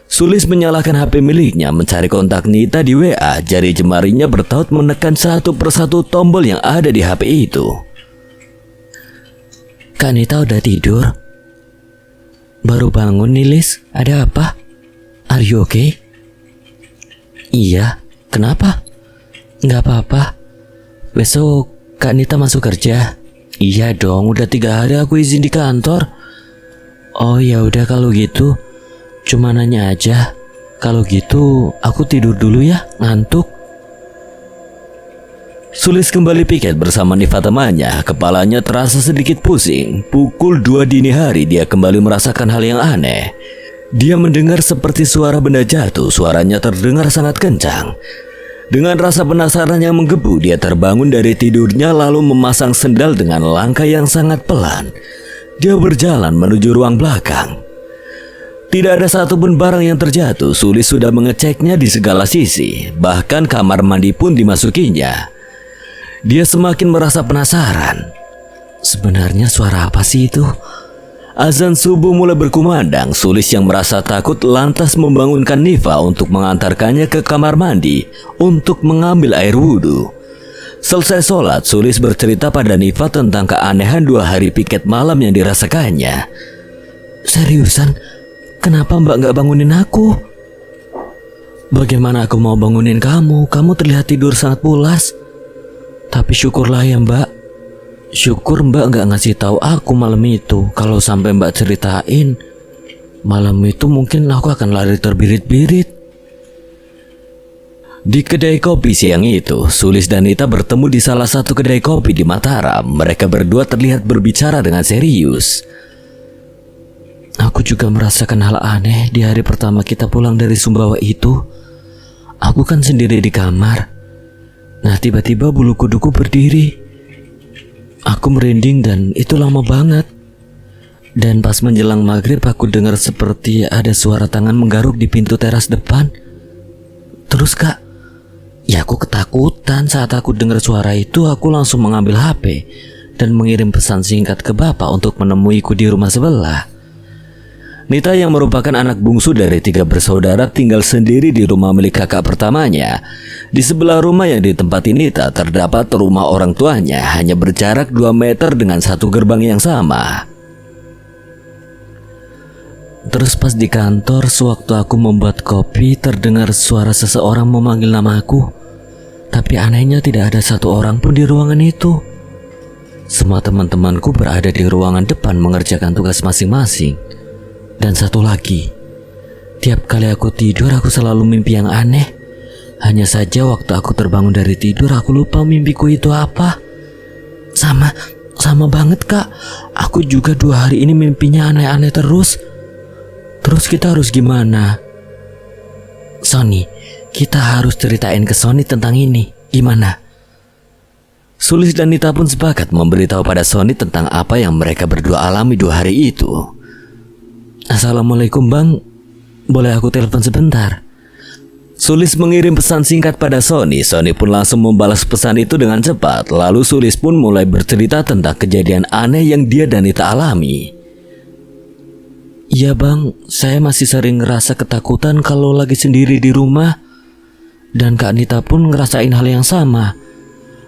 [SPEAKER 1] Sulis menyalakan HP miliknya mencari kontak Nita di WA. Jari jemarinya bertaut menekan satu persatu tombol yang ada di HP itu.
[SPEAKER 2] Kak Nita udah tidur? Baru bangun nih Lis, ada apa? Are you okay? Iya, kenapa? Nggak apa-apa. Besok Kak Nita masuk kerja. Iya dong, udah 3 hari aku izin di kantor. Oh ya udah kalau gitu, cuma nanya aja. Kalau gitu aku tidur dulu ya, ngantuk.
[SPEAKER 1] Sulis kembali piket bersama Nifa temannya. Kepalanya terasa sedikit pusing. Pukul 2 dini hari dia kembali merasakan hal yang aneh. Dia mendengar seperti suara benda jatuh. Suaranya terdengar sangat kencang. Dengan rasa penasaran yang menggebu, dia terbangun dari tidurnya lalu memasang sendal dengan langkah yang sangat pelan. Dia berjalan menuju ruang belakang. Tidak ada satupun barang yang terjatuh. Sulis sudah mengeceknya di segala sisi. Bahkan kamar mandi pun dimasukinya. Dia semakin merasa penasaran.
[SPEAKER 2] Sebenarnya suara apa sih itu?
[SPEAKER 1] Azan subuh mulai berkumandang. Sulis yang merasa takut lantas membangunkan Nifa untuk mengantarkannya ke kamar mandi untuk mengambil air wudhu. Selesai sholat, Sulis bercerita pada Nifa tentang keanehan 2 hari piket malam yang dirasakannya.
[SPEAKER 2] Seriusan? Kenapa Mbak nggak bangunin aku? Bagaimana aku mau bangunin kamu? Kamu terlihat tidur sangat pulas. Tapi syukurlah ya Mbak. Syukur Mbak nggak ngasih tahu aku malam itu. Kalau sampai Mbak ceritain, malam itu mungkin aku akan lari terbirit-birit.
[SPEAKER 1] Di kedai kopi siang itu, Sulis dan Nita bertemu di salah satu kedai kopi di Mataram. Mereka berdua terlihat berbicara dengan serius.
[SPEAKER 2] Aku juga merasakan hal aneh di hari pertama kita pulang dari Sumbawa itu. Aku kan sendiri di kamar. Nah tiba-tiba bulu kuduku berdiri. Aku merinding dan itu lama banget. Dan pas menjelang maghrib aku dengar seperti ada suara tangan menggaruk di pintu teras depan. Terus Kak, ya aku ketakutan. Saat aku dengar suara itu, aku langsung mengambil HP dan mengirim pesan singkat ke bapak untuk menemuiku di rumah sebelah.
[SPEAKER 1] Nita yang merupakan anak bungsu dari 3 bersaudara tinggal sendiri di rumah milik kakak pertamanya. Di sebelah rumah yang ditempati Nita terdapat rumah orang tuanya, hanya berjarak 2 meter dengan satu gerbang yang sama.
[SPEAKER 2] Terus pas di kantor, sewaktu aku membuat kopi, terdengar suara seseorang memanggil nama aku. Tapi anehnya tidak ada satu orang pun di ruangan itu. Semua teman-temanku berada di ruangan depan mengerjakan tugas masing-masing. Dan satu lagi, tiap kali aku tidur aku selalu mimpi yang aneh. Hanya saja waktu aku terbangun dari tidur aku lupa mimpiku itu apa. Sama banget Kak. Aku juga 2 hari ini mimpinya aneh-aneh terus. Terus kita harus gimana? Sony, kita harus ceritain ke Sony tentang ini. Gimana?
[SPEAKER 1] Sulis dan Nita pun sepakat memberitahu pada Sony tentang apa yang mereka berdua alami 2 hari itu.
[SPEAKER 2] Assalamualaikum bang, boleh aku telepon sebentar?
[SPEAKER 1] Sulis mengirim pesan singkat pada Sony. Sony pun langsung membalas pesan itu dengan cepat. Lalu Sulis pun mulai bercerita tentang kejadian aneh yang dia dan Nita alami.
[SPEAKER 2] Iya bang, saya masih sering ngerasa ketakutan kalau lagi sendiri di rumah. Dan Kak Nita pun ngerasain hal yang sama.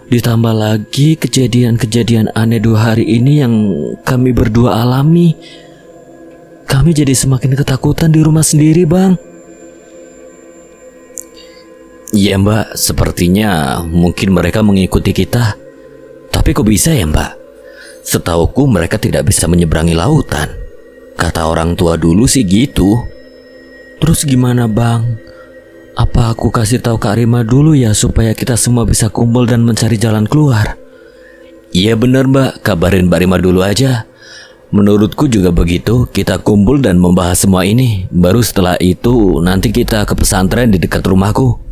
[SPEAKER 2] Ditambah lagi kejadian-kejadian aneh 2 hari ini yang kami berdua alami. Kami jadi semakin ketakutan di rumah sendiri bang.
[SPEAKER 1] Iya mbak, sepertinya mungkin mereka mengikuti kita. Tapi kok bisa ya mbak? Setauku mereka tidak bisa menyeberangi lautan. Kata orang tua dulu sih gitu.
[SPEAKER 2] Terus gimana bang? Apa aku kasih tahu Kak Rima dulu ya supaya kita semua bisa kumpul dan mencari jalan keluar?
[SPEAKER 1] Iya benar mbak, kabarin Mbak Rima dulu aja. Menurutku juga begitu, kita kumpul dan membahas semua ini. Baru setelah itu nanti kita ke pesantren di dekat rumahku.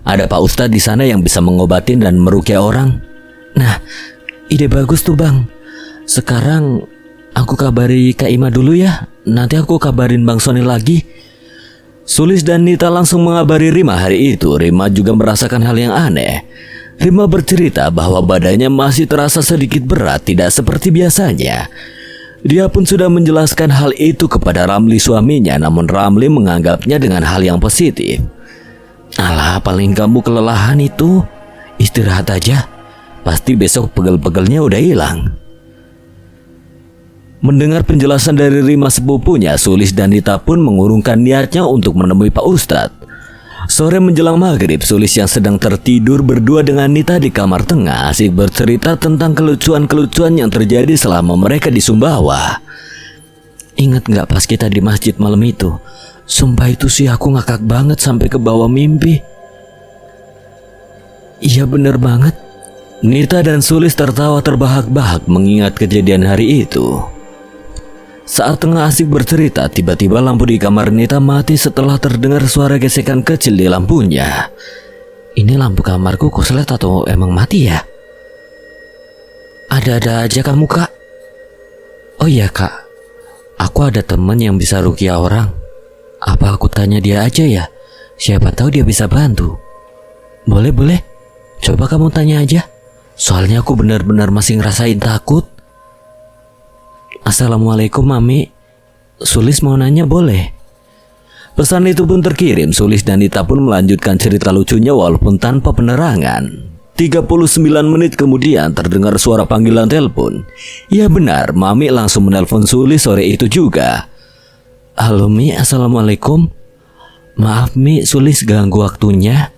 [SPEAKER 1] Ada Pak Ustadz di sana yang bisa mengobatin dan meruqyah orang.
[SPEAKER 2] Nah, ide bagus tuh bang. Sekarang aku kabari Kak Ima dulu ya. Nanti aku kabarin Bang Sony lagi.
[SPEAKER 1] Sulis dan Nita langsung mengabari Rima hari itu. Rima juga merasakan hal yang aneh. Rima bercerita bahwa badannya masih terasa sedikit berat, tidak seperti biasanya. Dia pun sudah menjelaskan hal itu kepada Ramli suaminya, namun Ramli menganggapnya dengan hal yang positif.
[SPEAKER 2] Alah, paling kamu kelelahan itu. Istirahat aja. Pasti besok pegel-pegelnya udah hilang.
[SPEAKER 1] Mendengar penjelasan dari Rima sepupunya, Sulis dan Nita pun mengurungkan niatnya untuk menemui Pak Ustadz. Sore menjelang maghrib, Sulis yang sedang tertidur berdua dengan Nita di kamar tengah asik bercerita tentang kelucuan-kelucuan yang terjadi selama mereka di Sumbawa.
[SPEAKER 2] Ingat gak pas kita di masjid malam itu? Sumpah itu sih aku ngakak banget sampai ke bawah mimpi.
[SPEAKER 1] Iya bener banget. Nita dan Sulis tertawa terbahak-bahak mengingat kejadian hari itu. Saat tengah asik bercerita, tiba-tiba lampu di kamar Nita mati setelah terdengar suara gesekan kecil di lampunya.
[SPEAKER 2] Ini lampu kamarku korslet atau emang mati ya? Ada-ada aja kamu kak. Oh iya kak, aku ada temen yang bisa ruqyah orang. Apa aku tanya dia aja ya? Siapa tahu dia bisa bantu. Boleh. Coba kamu tanya aja. Soalnya aku benar-benar masih ngerasain takut. Assalamualaikum mami. Sulis mau nanya boleh?
[SPEAKER 1] Pesan itu pun terkirim. Sulis dan Nita pun melanjutkan cerita lucunya walaupun tanpa penerangan. 39 menit kemudian terdengar suara panggilan telepon. Ya benar, mami langsung menelpon Sulis sore itu juga.
[SPEAKER 2] Halo Mi, assalamualaikum. Maaf Mi, Sulis ganggu waktunya.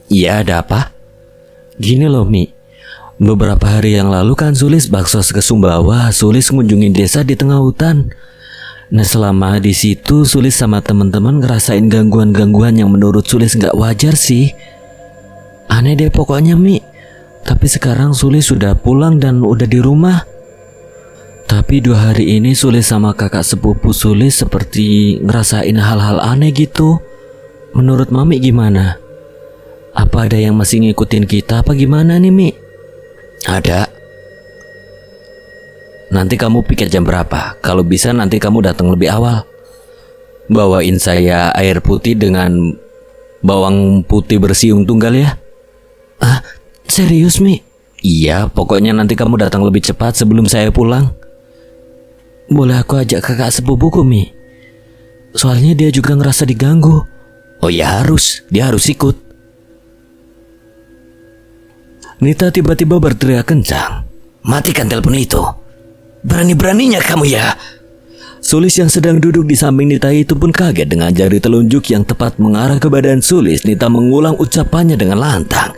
[SPEAKER 1] Iya, ada apa?
[SPEAKER 2] Gini loh Mi, beberapa hari yang lalu kan Sulis baksos ke Sumbawa. Sulis ngunjungin desa di tengah hutan. Nah selama di situ Sulis sama teman-teman ngerasain gangguan-gangguan yang menurut Sulis nggak wajar sih. Aneh deh pokoknya Mi. Tapi sekarang Sulis sudah pulang dan udah di rumah. Tapi 2 hari ini Sulis sama kakak sepupu Sulis seperti ngerasain hal-hal aneh gitu. Menurut Mami gimana? Apa ada yang masih ngikutin kita apa gimana nih Mi?
[SPEAKER 1] Ada. Nanti kamu pikir jam berapa? Kalau bisa nanti kamu datang lebih awal. Bawain saya air putih dengan bawang putih bersiung tunggal ya.
[SPEAKER 2] Ah, serius Mi?
[SPEAKER 1] Iya, pokoknya nanti kamu datang lebih cepat sebelum saya pulang.
[SPEAKER 2] Boleh aku ajak kakak sepupuku Mi? Soalnya dia juga ngerasa diganggu.
[SPEAKER 1] Oh ya harus, dia harus ikut. Nita tiba-tiba berteriak kencang. Matikan telepon itu. Berani-beraninya kamu ya. Sulis yang sedang duduk di samping Nita itu pun kaget dengan jari telunjuk yang tepat mengarah ke badan Sulis. Nita mengulang ucapannya dengan lantang.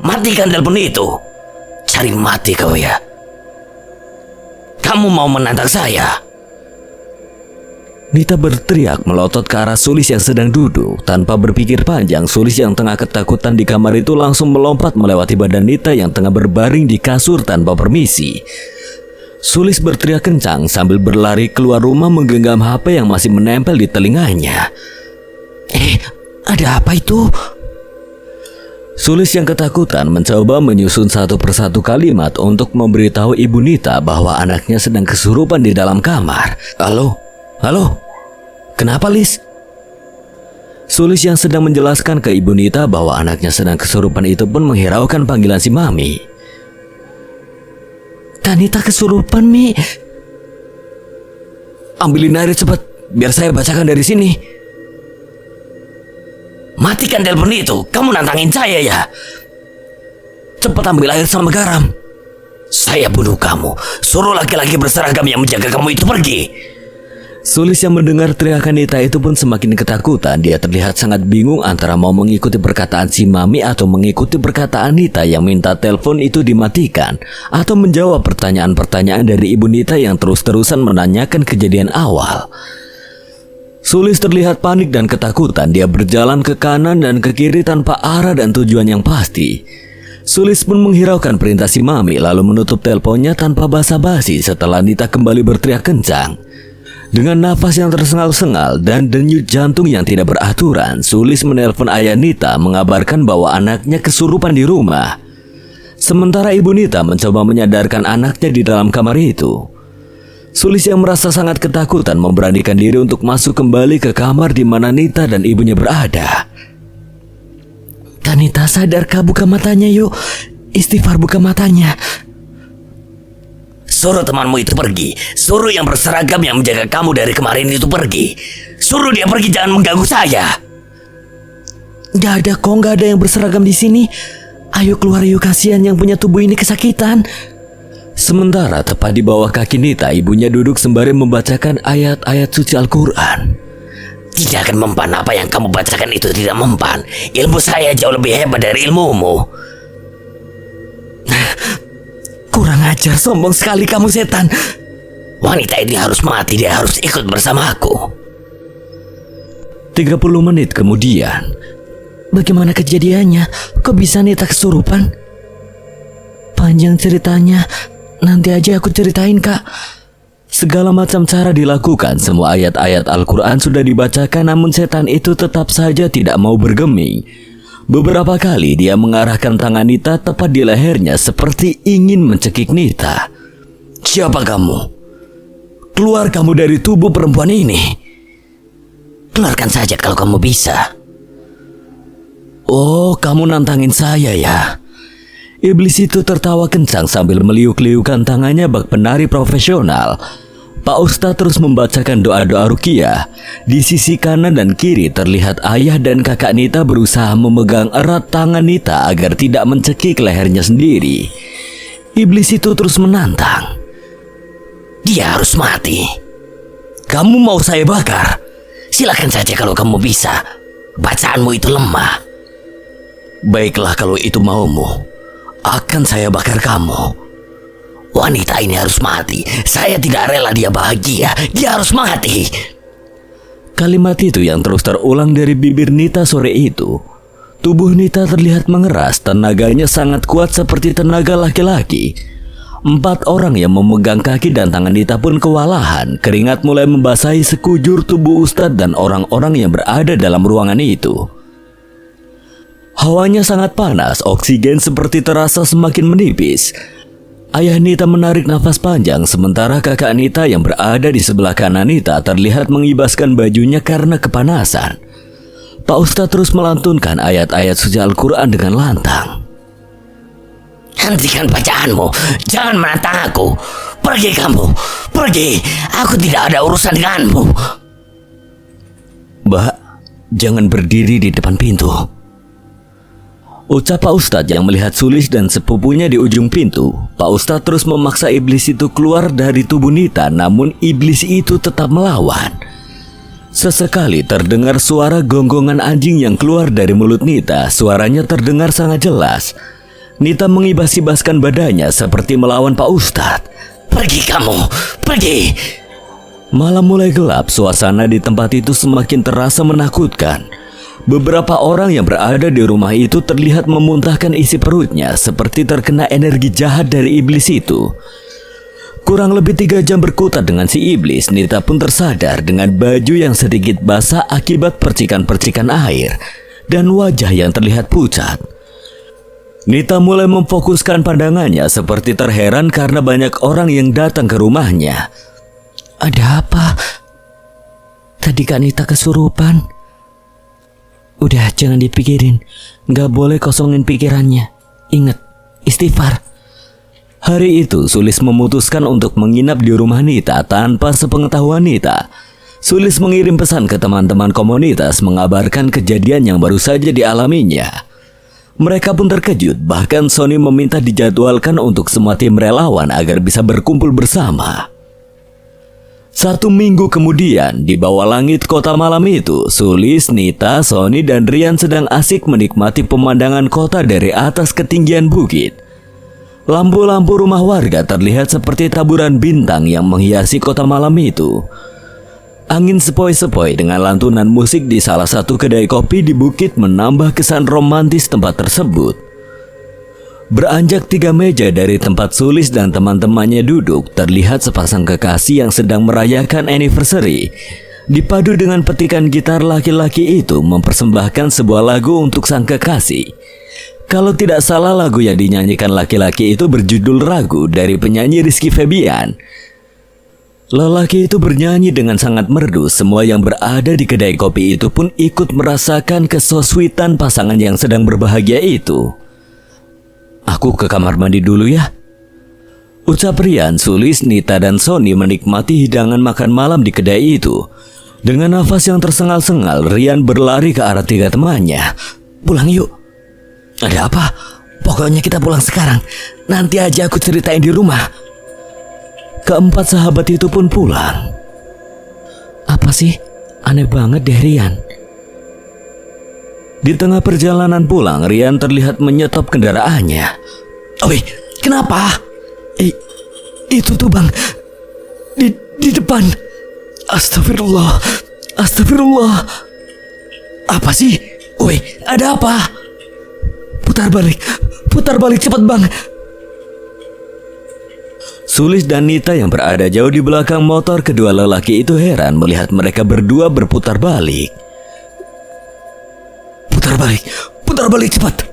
[SPEAKER 1] Matikan telepon itu. Cari mati kau ya. Kamu mau menantang saya? Nita berteriak melotot ke arah Sulis yang sedang duduk. Tanpa berpikir panjang, Sulis yang tengah ketakutan di kamar itu langsung melompat melewati badan Nita yang tengah berbaring di kasur tanpa permisi. Sulis berteriak kencang sambil berlari keluar rumah menggenggam HP yang masih menempel di telinganya. Ada apa itu? Sulis yang ketakutan mencoba menyusun satu persatu kalimat untuk memberitahu Ibu Nita bahwa anaknya sedang kesurupan di dalam kamar. Halo? Halo? Kenapa, Lis? Sulis yang sedang menjelaskan ke Ibu Nita bahwa anaknya sedang kesurupan itu pun menghiraukan panggilan si Mami.
[SPEAKER 2] Kanita kesurupan, Mi.
[SPEAKER 1] Ambilin air cepat, biar saya bacakan dari sini. Matikan telepon itu, kamu nantangin saya ya. Cepat ambil air sama garam. Saya bunuh kamu, suruh laki-laki berseragam yang menjaga kamu itu pergi. Sulis yang mendengar teriakan Nita itu pun semakin ketakutan. Dia terlihat sangat bingung antara mau mengikuti perkataan si Mami atau mengikuti perkataan Nita yang minta telepon itu dimatikan, atau menjawab pertanyaan-pertanyaan dari Ibu Nita yang terus-terusan menanyakan kejadian awal. Sulis terlihat panik dan ketakutan. Dia berjalan ke kanan dan ke kiri tanpa arah dan tujuan yang pasti. Sulis pun menghiraukan perintah si Mami lalu menutup teleponnya tanpa basa-basi setelah Nita kembali berteriak kencang. Dengan nafas yang tersengal-sengal dan denyut jantung yang tidak beraturan, Sulis menelpon ayah Nita mengabarkan bahwa anaknya kesurupan di rumah. Sementara Ibu Nita mencoba menyadarkan anaknya di dalam kamar itu. Sulis yang merasa sangat ketakutan memberanikan diri untuk masuk kembali ke kamar di mana Nita dan ibunya berada.
[SPEAKER 2] Kanita, sadarkah? Buka matanya yuk. Istighfar, buka matanya.
[SPEAKER 3] Suruh temanmu itu pergi. Suruh yang berseragam yang menjaga kamu dari kemarin itu pergi. Suruh dia pergi, jangan mengganggu saya.
[SPEAKER 2] Gak ada kok, gak ada yang berseragam di sini. Ayo keluar yuk, kasihan yang punya tubuh ini kesakitan.
[SPEAKER 1] Sementara tepat di bawah kaki Nita, ibunya duduk sembari membacakan ayat-ayat suci Al-Quran.
[SPEAKER 3] Tidak akan mempan, apa yang kamu bacakan itu tidak mempan. Ilmu saya jauh lebih hebat dari ilmumu.
[SPEAKER 2] Kurang ajar, sombong sekali kamu setan.
[SPEAKER 3] Wanita ini harus mati, dia harus ikut bersamaku.
[SPEAKER 1] 30 menit kemudian.
[SPEAKER 2] Bagaimana kejadiannya? Kok bisa Nita kesurupan? Panjang ceritanya. Nanti aja aku ceritain, Kak.
[SPEAKER 1] Segala macam cara dilakukan, semua ayat-ayat Al-Quran sudah dibacakan, namun setan itu tetap saja tidak mau bergeming. Beberapa kali dia mengarahkan tangan Nita tepat di lehernya seperti ingin mencekik Nita. Siapa kamu? Keluar kamu dari tubuh perempuan ini.
[SPEAKER 3] Keluarkan saja kalau kamu bisa.
[SPEAKER 1] Oh, kamu nantangin saya ya? Iblis itu tertawa kencang sambil meliuk-liukan tangannya bak penari profesional. Pak Ustadz terus membacakan doa-doa ruqyah. Di sisi kanan dan kiri terlihat ayah dan kakak Nita berusaha memegang erat tangan Nita agar tidak mencekik lehernya sendiri. Iblis itu terus menantang.
[SPEAKER 3] Dia harus mati. Kamu mau saya bakar? Silakan saja kalau kamu bisa. Bacaanmu itu lemah.
[SPEAKER 1] Baiklah kalau itu maumu. Akan saya bakar kamu.
[SPEAKER 3] Wanita ini harus mati. Saya tidak rela dia bahagia. Dia harus mati.
[SPEAKER 1] Kalimat itu yang terus terulang dari bibir Nita sore itu. Tubuh Nita terlihat mengeras. Tenaganya sangat kuat seperti tenaga laki-laki. 4 orang yang memegang kaki dan tangan Nita pun kewalahan. Keringat mulai membasahi sekujur tubuh Ustadz dan orang-orang yang berada dalam ruangan itu. Hawanya sangat panas, oksigen seperti terasa semakin menipis. Ayah Nita menarik nafas panjang, sementara kakak Nita yang berada di sebelah kanan Nita terlihat mengibaskan bajunya karena kepanasan. Pak Ustadz terus melantunkan ayat-ayat suci Al-Quran dengan lantang.
[SPEAKER 3] Hentikan bacaanmu, jangan menantang aku. Pergi kamu, pergi. Aku tidak ada urusan denganmu.
[SPEAKER 1] Mbak, jangan berdiri di depan pintu. Ucap Pak Ustadz yang melihat Sulis dan sepupunya di ujung pintu. Pak Ustadz terus memaksa iblis itu keluar dari tubuh Nita, namun iblis itu tetap melawan. Sesekali terdengar suara gonggongan anjing yang keluar dari mulut Nita. Suaranya terdengar sangat jelas. Nita mengibas-ibaskan badannya seperti melawan Pak Ustadz.
[SPEAKER 3] Pergi kamu, pergi.
[SPEAKER 1] Malam mulai gelap, suasana di tempat itu semakin terasa menakutkan. Beberapa orang yang berada di rumah itu terlihat memuntahkan isi perutnya seperti terkena energi jahat dari iblis itu. Kurang lebih 3 jam berkutat dengan si iblis, Nita pun tersadar dengan baju yang sedikit basah akibat percikan-percikan air dan wajah yang terlihat pucat. Nita mulai memfokuskan pandangannya seperti terheran karena banyak orang yang datang ke rumahnya.
[SPEAKER 2] Ada apa? Tadi Kak Nita kesurupan. Udah, jangan dipikirin. Gak boleh kosongin pikirannya. Ingat, istighfar.
[SPEAKER 1] Hari itu Sulis memutuskan untuk menginap di rumah Nita tanpa sepengetahuan Nita. Sulis mengirim pesan ke teman-teman komunitas mengabarkan kejadian yang baru saja dialaminya. Mereka pun terkejut, bahkan Sony meminta dijadwalkan untuk semua tim relawan agar bisa berkumpul bersama. 1 minggu kemudian, di bawah langit kota malam itu, Sulis, Nita, Sony, dan Rian sedang asik menikmati pemandangan kota dari atas ketinggian bukit. Lampu-lampu rumah warga terlihat seperti taburan bintang yang menghiasi kota malam itu. Angin sepoi-sepoi dengan lantunan musik di salah satu kedai kopi di bukit menambah kesan romantis tempat tersebut. Beranjak 3 meja dari tempat Sulis dan teman-temannya duduk, terlihat sepasang kekasih yang sedang merayakan anniversary. Dipadu dengan petikan gitar laki-laki itu mempersembahkan sebuah lagu untuk sang kekasih. Kalau tidak salah, lagu yang dinyanyikan laki-laki itu berjudul Ragu dari penyanyi Rizky Febian. Lelaki itu bernyanyi dengan sangat merdu. Semua yang berada di kedai kopi itu pun ikut merasakan keso-sweetan pasangan yang sedang berbahagia itu. Aku ke kamar mandi dulu ya, ucap Rian. Sulis, Nita, dan Sony menikmati hidangan makan malam di kedai itu. Dengan nafas yang tersengal-sengal, Rian berlari ke arah 3 temannya.
[SPEAKER 3] Pulang yuk. Ada apa? Pokoknya kita pulang sekarang. Nanti aja aku ceritain di rumah.
[SPEAKER 1] Keempat sahabat itu pun pulang.
[SPEAKER 2] Apa sih? Aneh banget deh Rian.
[SPEAKER 1] Di tengah perjalanan pulang, Rian terlihat menyetop kendaraannya.
[SPEAKER 3] Oi, kenapa? Itu tuh bang, di depan. Astagfirullah, astagfirullah. Apa sih? Oi, ada apa? Putar balik cepat bang.
[SPEAKER 1] Sulis dan Nita yang berada jauh di belakang motor kedua lelaki itu heran melihat mereka berdua berputar balik.
[SPEAKER 3] Putar balik cepat.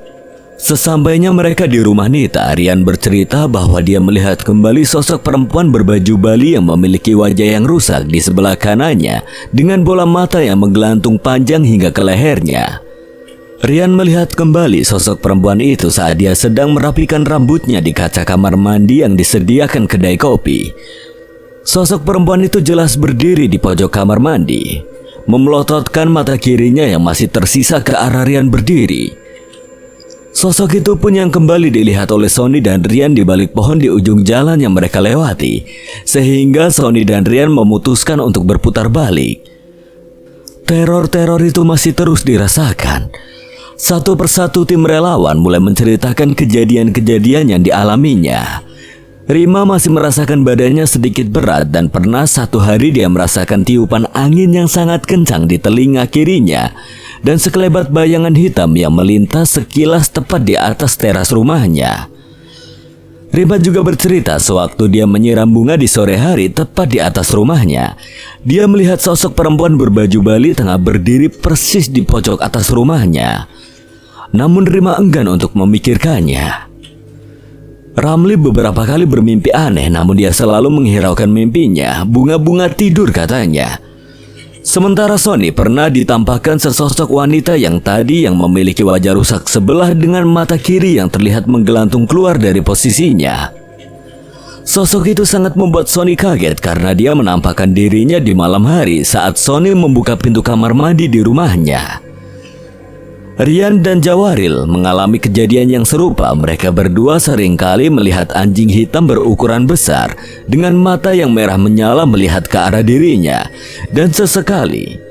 [SPEAKER 1] Sesampainya mereka di rumah Nita, Rian bercerita bahwa dia melihat kembali sosok perempuan berbaju Bali yang memiliki wajah yang rusak di sebelah kanannya dengan bola mata yang menggelantung panjang hingga ke lehernya. Rian melihat kembali sosok perempuan itu saat dia sedang merapikan rambutnya di kaca kamar mandi yang disediakan kedai kopi. Sosok perempuan itu jelas berdiri di pojok kamar mandi, memelototkan mata kirinya yang masih tersisa ke arah Rian berdiri. Sosok itu pun yang kembali dilihat oleh Sony dan Rian di balik pohon di ujung jalan yang mereka lewati, sehingga Sony dan Rian memutuskan untuk berputar balik. Teror-teror itu masih terus dirasakan. Satu persatu tim relawan mulai menceritakan kejadian-kejadian yang dialaminya. Rima masih merasakan badannya sedikit berat dan pernah satu hari dia merasakan tiupan angin yang sangat kencang di telinga kirinya dan sekelebat bayangan hitam yang melintas sekilas tepat di atas teras rumahnya. Rima juga bercerita sewaktu dia menyiram bunga di sore hari tepat di atas rumahnya, dia melihat sosok perempuan berbaju Bali tengah berdiri persis di pojok atas rumahnya. Namun Rima enggan untuk memikirkannya. Ramli beberapa kali bermimpi aneh, namun dia selalu menghiraukan mimpinya. Bunga-bunga tidur katanya. Sementara Sony pernah ditampakkan sesosok wanita yang tadi yang memiliki wajah rusak sebelah dengan mata kiri yang terlihat menggelantung keluar dari posisinya. Sosok itu sangat membuat Sony kaget karena dia menampakkan dirinya di malam hari saat Sony membuka pintu kamar mandi di rumahnya. Rian dan Jawaril mengalami kejadian yang serupa. Mereka berdua seringkali melihat anjing hitam berukuran besar dengan mata yang merah menyala melihat ke arah dirinya. Dan sesekali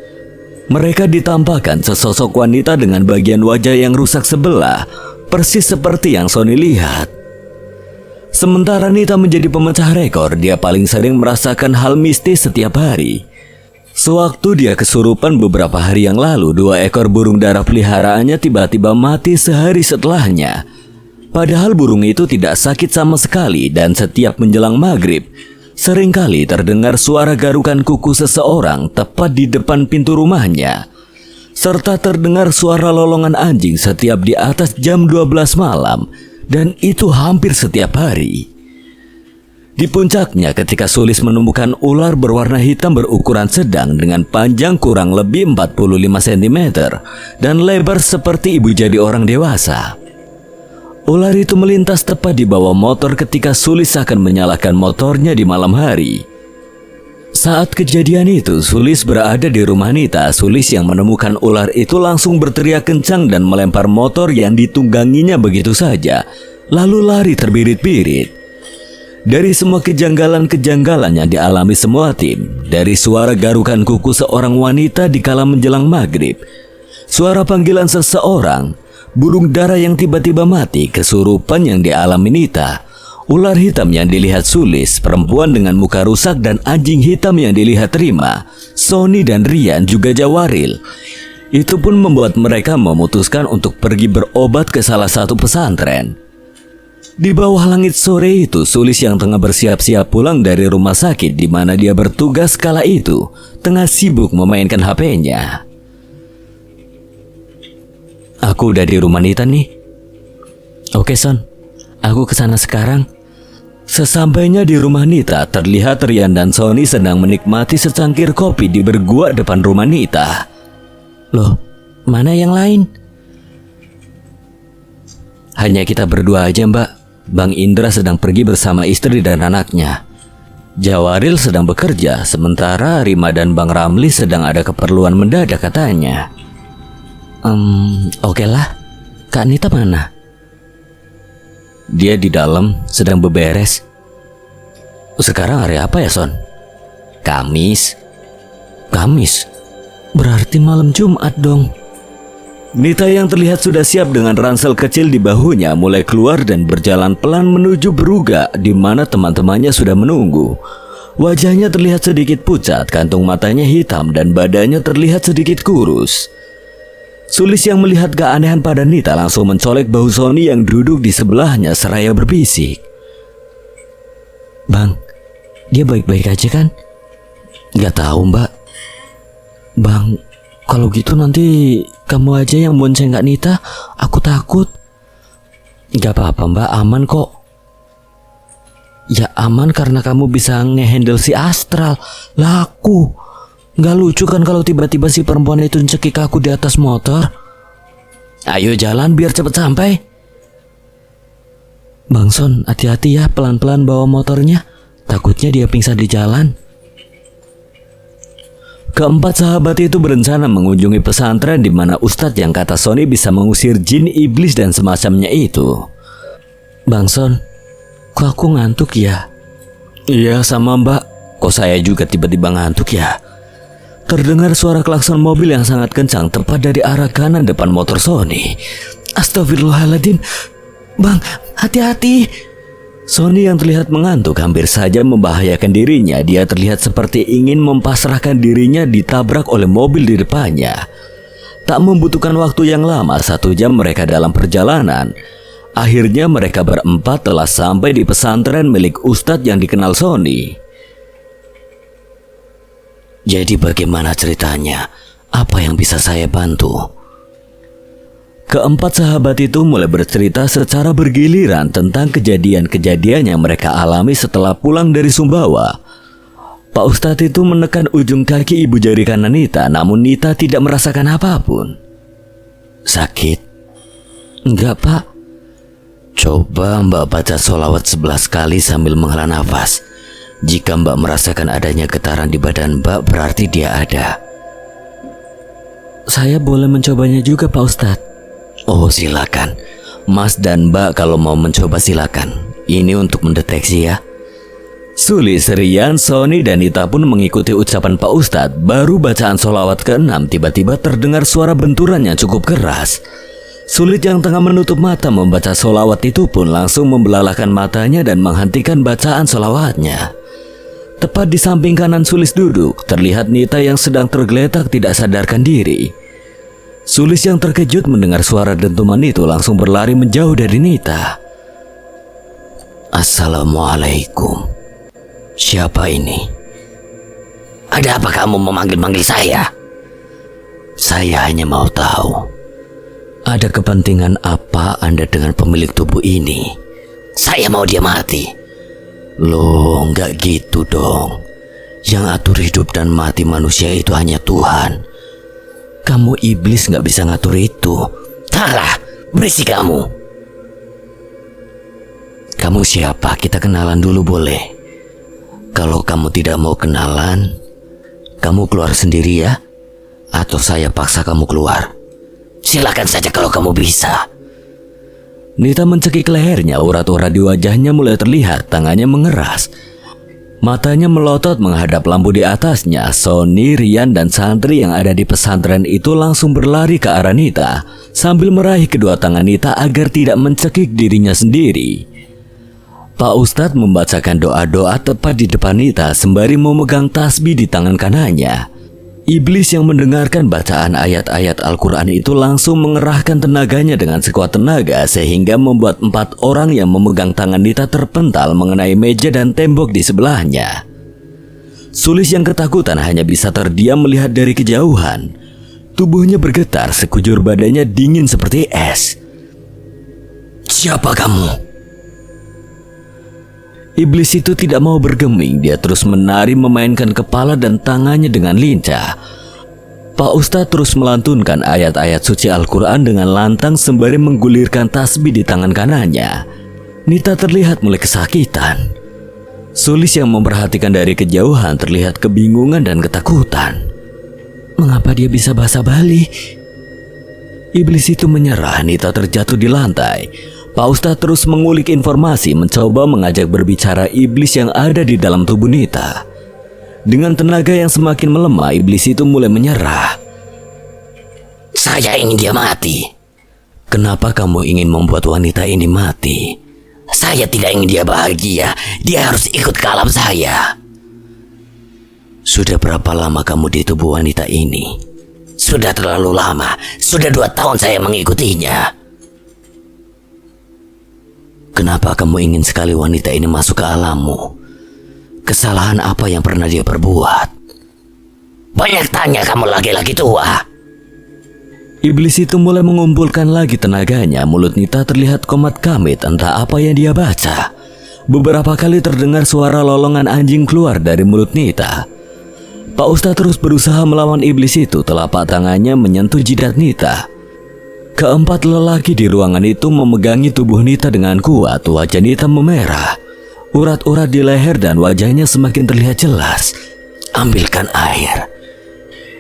[SPEAKER 1] mereka ditampakkan sesosok wanita dengan bagian wajah yang rusak sebelah, persis seperti yang Sony lihat. Sementara Nita menjadi pemecah rekor, dia paling sering merasakan hal mistis setiap hari. Sewaktu dia kesurupan beberapa hari yang lalu, 2 ekor burung dara peliharaannya tiba-tiba mati sehari setelahnya. Padahal burung itu tidak sakit sama sekali dan setiap menjelang maghrib, seringkali terdengar suara garukan kuku seseorang tepat di depan pintu rumahnya. serta terdengar suara lolongan anjing setiap di atas jam 12 malam, dan itu hampir setiap hari. Di puncaknya ketika Sulis menemukan ular berwarna hitam berukuran sedang dengan panjang kurang lebih 45 cm dan lebar seperti ibu jadi orang dewasa. Ular itu melintas tepat di bawah motor ketika Sulis akan menyalakan motornya di malam hari. Saat kejadian itu, Sulis berada di rumah Nita. Sulis yang menemukan ular itu langsung berteriak kencang dan melempar motor yang ditungganginya begitu saja, lalu lari terbirit-birit. Dari semua kejanggalan-kejanggalan yang dialami semua tim, dari suara garukan kuku seorang wanita di kala menjelang maghrib, suara panggilan seseorang, burung dara yang tiba-tiba mati, kesurupan yang dialami Nita, ular hitam yang dilihat Sulis, perempuan dengan muka rusak, dan anjing hitam yang dilihat Rima, Sony dan Rian juga Jawaril. Itu pun membuat mereka memutuskan untuk pergi berobat ke salah satu pesantren. Di bawah langit sore itu, Sulis yang tengah bersiap-siap pulang dari rumah sakit di mana dia bertugas kala itu, tengah sibuk memainkan HP-nya.
[SPEAKER 2] Aku udah di rumah Nita nih. Oke Son, aku kesana sekarang.
[SPEAKER 1] Sesampainya di rumah Nita, terlihat Rian dan Sony sedang menikmati secangkir kopi di bergua depan rumah Nita.
[SPEAKER 2] Loh, mana yang lain?
[SPEAKER 1] Hanya kita berdua aja, Mbak. Bang Indra sedang pergi bersama istri dan anaknya. Jawaril sedang bekerja, sementara Rima dan Bang Ramli sedang ada keperluan mendadak katanya.
[SPEAKER 2] Oke lah. Kak Nita mana?
[SPEAKER 1] Dia di dalam sedang beberes.
[SPEAKER 2] Sekarang hari apa ya, Son?
[SPEAKER 1] Kamis.
[SPEAKER 2] Kamis? Berarti malam Jumat dong.
[SPEAKER 1] Nita yang terlihat sudah siap dengan ransel kecil di bahunya mulai keluar dan berjalan pelan menuju Beruga di mana teman-temannya sudah menunggu. Wajahnya terlihat sedikit pucat, kantung matanya hitam dan badannya terlihat sedikit kurus. Sulis yang melihat keanehan pada Nita langsung mencolek bahu Sony yang duduk di sebelahnya seraya berbisik.
[SPEAKER 2] Bang, dia baik-baik aja kan?
[SPEAKER 1] Gak tahu, Mbak.
[SPEAKER 2] Bang, kalau gitu nanti kamu aja yang bonceng Kak Nita. Aku takut.
[SPEAKER 1] Gak apa-apa, Mbak, aman kok.
[SPEAKER 2] Ya aman karena kamu bisa ngehandle si Astral. Laku. Gak lucu kan kalau tiba-tiba si perempuan itu cekik aku di atas motor.
[SPEAKER 1] Ayo jalan biar cepet sampai.
[SPEAKER 2] Bang Son, hati-hati ya, pelan-pelan bawa motornya. Takutnya dia pingsan di jalan.
[SPEAKER 1] Keempat sahabat itu berencana mengunjungi pesantren di mana Ustadz yang kata Sony bisa mengusir jin, iblis dan semacamnya itu.
[SPEAKER 2] Bang Son, kok aku ngantuk ya?
[SPEAKER 1] Iya sama Mbak. Kok saya juga tiba-tiba ngantuk ya? Terdengar suara klakson mobil yang sangat kencang tepat dari arah kanan depan motor Sony.
[SPEAKER 2] Astagfirullahaladzim. Bang, hati-hati.
[SPEAKER 1] Sony yang terlihat mengantuk hampir saja membahayakan dirinya. Dia terlihat seperti ingin mempasrahkan dirinya ditabrak oleh mobil di depannya. Tak membutuhkan waktu yang lama, 1 jam mereka dalam perjalanan. Akhirnya mereka berempat telah sampai di pesantren milik Ustadz yang dikenal Sony.
[SPEAKER 3] Jadi bagaimana ceritanya? Apa yang bisa saya bantu?
[SPEAKER 1] Keempat sahabat itu mulai bercerita secara bergiliran tentang kejadian-kejadian yang mereka alami setelah pulang dari Sumbawa. Pak Ustadz itu menekan ujung kaki ibu jari kanan Nita, namun Nita tidak merasakan apapun.
[SPEAKER 3] Sakit?
[SPEAKER 2] Enggak, Pak.
[SPEAKER 3] Coba Mbak baca sholawat 11 kali sambil menghela nafas. Jika Mbak merasakan adanya getaran di badan Mbak, berarti dia ada.
[SPEAKER 2] Saya boleh mencobanya juga, Pak Ustadz.
[SPEAKER 3] Oh silakan, Mas dan Mbak kalau mau mencoba silakan. Ini untuk mendeteksi ya.
[SPEAKER 1] Sulis, Rian, Sony dan Nita pun mengikuti ucapan Pak Ustadz. Baru bacaan sholawat ke-6 tiba-tiba terdengar suara benturan yang cukup keras. Sulit yang tengah menutup mata membaca sholawat itu pun langsung membelalakan matanya dan menghentikan bacaan sholawatnya. Tepat di samping kanan Sulis duduk, terlihat Nita yang sedang tergeletak tidak sadarkan diri. Sulis yang terkejut mendengar suara dentuman itu langsung berlari menjauh dari Nita.
[SPEAKER 3] Assalamualaikum. Siapa ini?
[SPEAKER 4] Ada apa kamu memanggil-manggil saya?
[SPEAKER 3] Saya hanya mau tahu, ada kepentingan apa Anda dengan pemilik tubuh ini? Saya mau dia mati. Loh, nggak gitu dong. Yang atur hidup dan mati manusia itu hanya Tuhan. Kamu iblis nggak bisa ngatur itu. Alah, berisik kamu. Kamu siapa? Kita kenalan dulu boleh? Kalau kamu tidak mau kenalan, kamu keluar sendiri ya? Atau saya paksa kamu keluar? Silakan saja kalau kamu bisa.
[SPEAKER 1] Nita mencekik lehernya, urat-urat di wajahnya mulai terlihat, tangannya mengeras. Matanya melotot menghadap lampu di atasnya. Sony, Rian, dan santri yang ada di pesantren itu langsung berlari ke arah Nita sambil meraih kedua tangan Nita agar tidak mencekik dirinya sendiri. Pak Ustadz membacakan doa-doa tepat di depan Nita sembari memegang tasbih di tangan kanannya. Iblis yang mendengarkan bacaan ayat-ayat Al-Quran itu langsung mengerahkan tenaganya dengan sekuat tenaga sehingga membuat 4 orang yang memegang tangan Nita terpental mengenai meja dan tembok di sebelahnya. Sulis yang ketakutan hanya bisa terdiam melihat dari kejauhan. Tubuhnya bergetar, sekujur badannya dingin seperti es.
[SPEAKER 3] Siapa kamu?
[SPEAKER 1] Iblis itu tidak mau bergeming, dia terus menari memainkan kepala dan tangannya dengan lincah. Pak Ustadz terus melantunkan ayat-ayat suci Al-Quran dengan lantang sembari menggulirkan tasbih di tangan kanannya. Nita terlihat mulai kesakitan. Sulis yang memperhatikan dari kejauhan terlihat kebingungan dan ketakutan. Mengapa dia bisa bahasa Bali? Iblis itu menyerah, Nita terjatuh di lantai. Pak Ustadz terus mengulik informasi, mencoba mengajak berbicara iblis yang ada di dalam tubuh Nita. Dengan tenaga yang semakin melemah, iblis itu mulai menyerah.
[SPEAKER 3] Saya ingin dia mati. Kenapa kamu ingin membuat wanita ini mati? Saya tidak ingin dia bahagia. Dia harus ikut ke alam saya. Sudah berapa lama kamu di tubuh wanita ini? Sudah terlalu lama. Sudah 2 tahun saya mengikutinya. Kenapa kamu ingin sekali wanita ini masuk ke alammu? Kesalahan apa yang pernah dia perbuat? Banyak tanya kamu laki-laki tua.
[SPEAKER 1] Iblis itu mulai mengumpulkan lagi tenaganya. Mulut Nita terlihat komat kamit, entah apa yang dia baca. Beberapa kali terdengar suara lolongan anjing keluar dari mulut Nita. Pak Ustadz terus berusaha melawan iblis itu. Telapak tangannya menyentuh jidat Nita. Keempat lelaki di ruangan itu memegangi tubuh Nita dengan kuat. Wajah Nita memerah. Urat-urat di leher dan wajahnya semakin terlihat jelas.
[SPEAKER 3] Ambilkan air.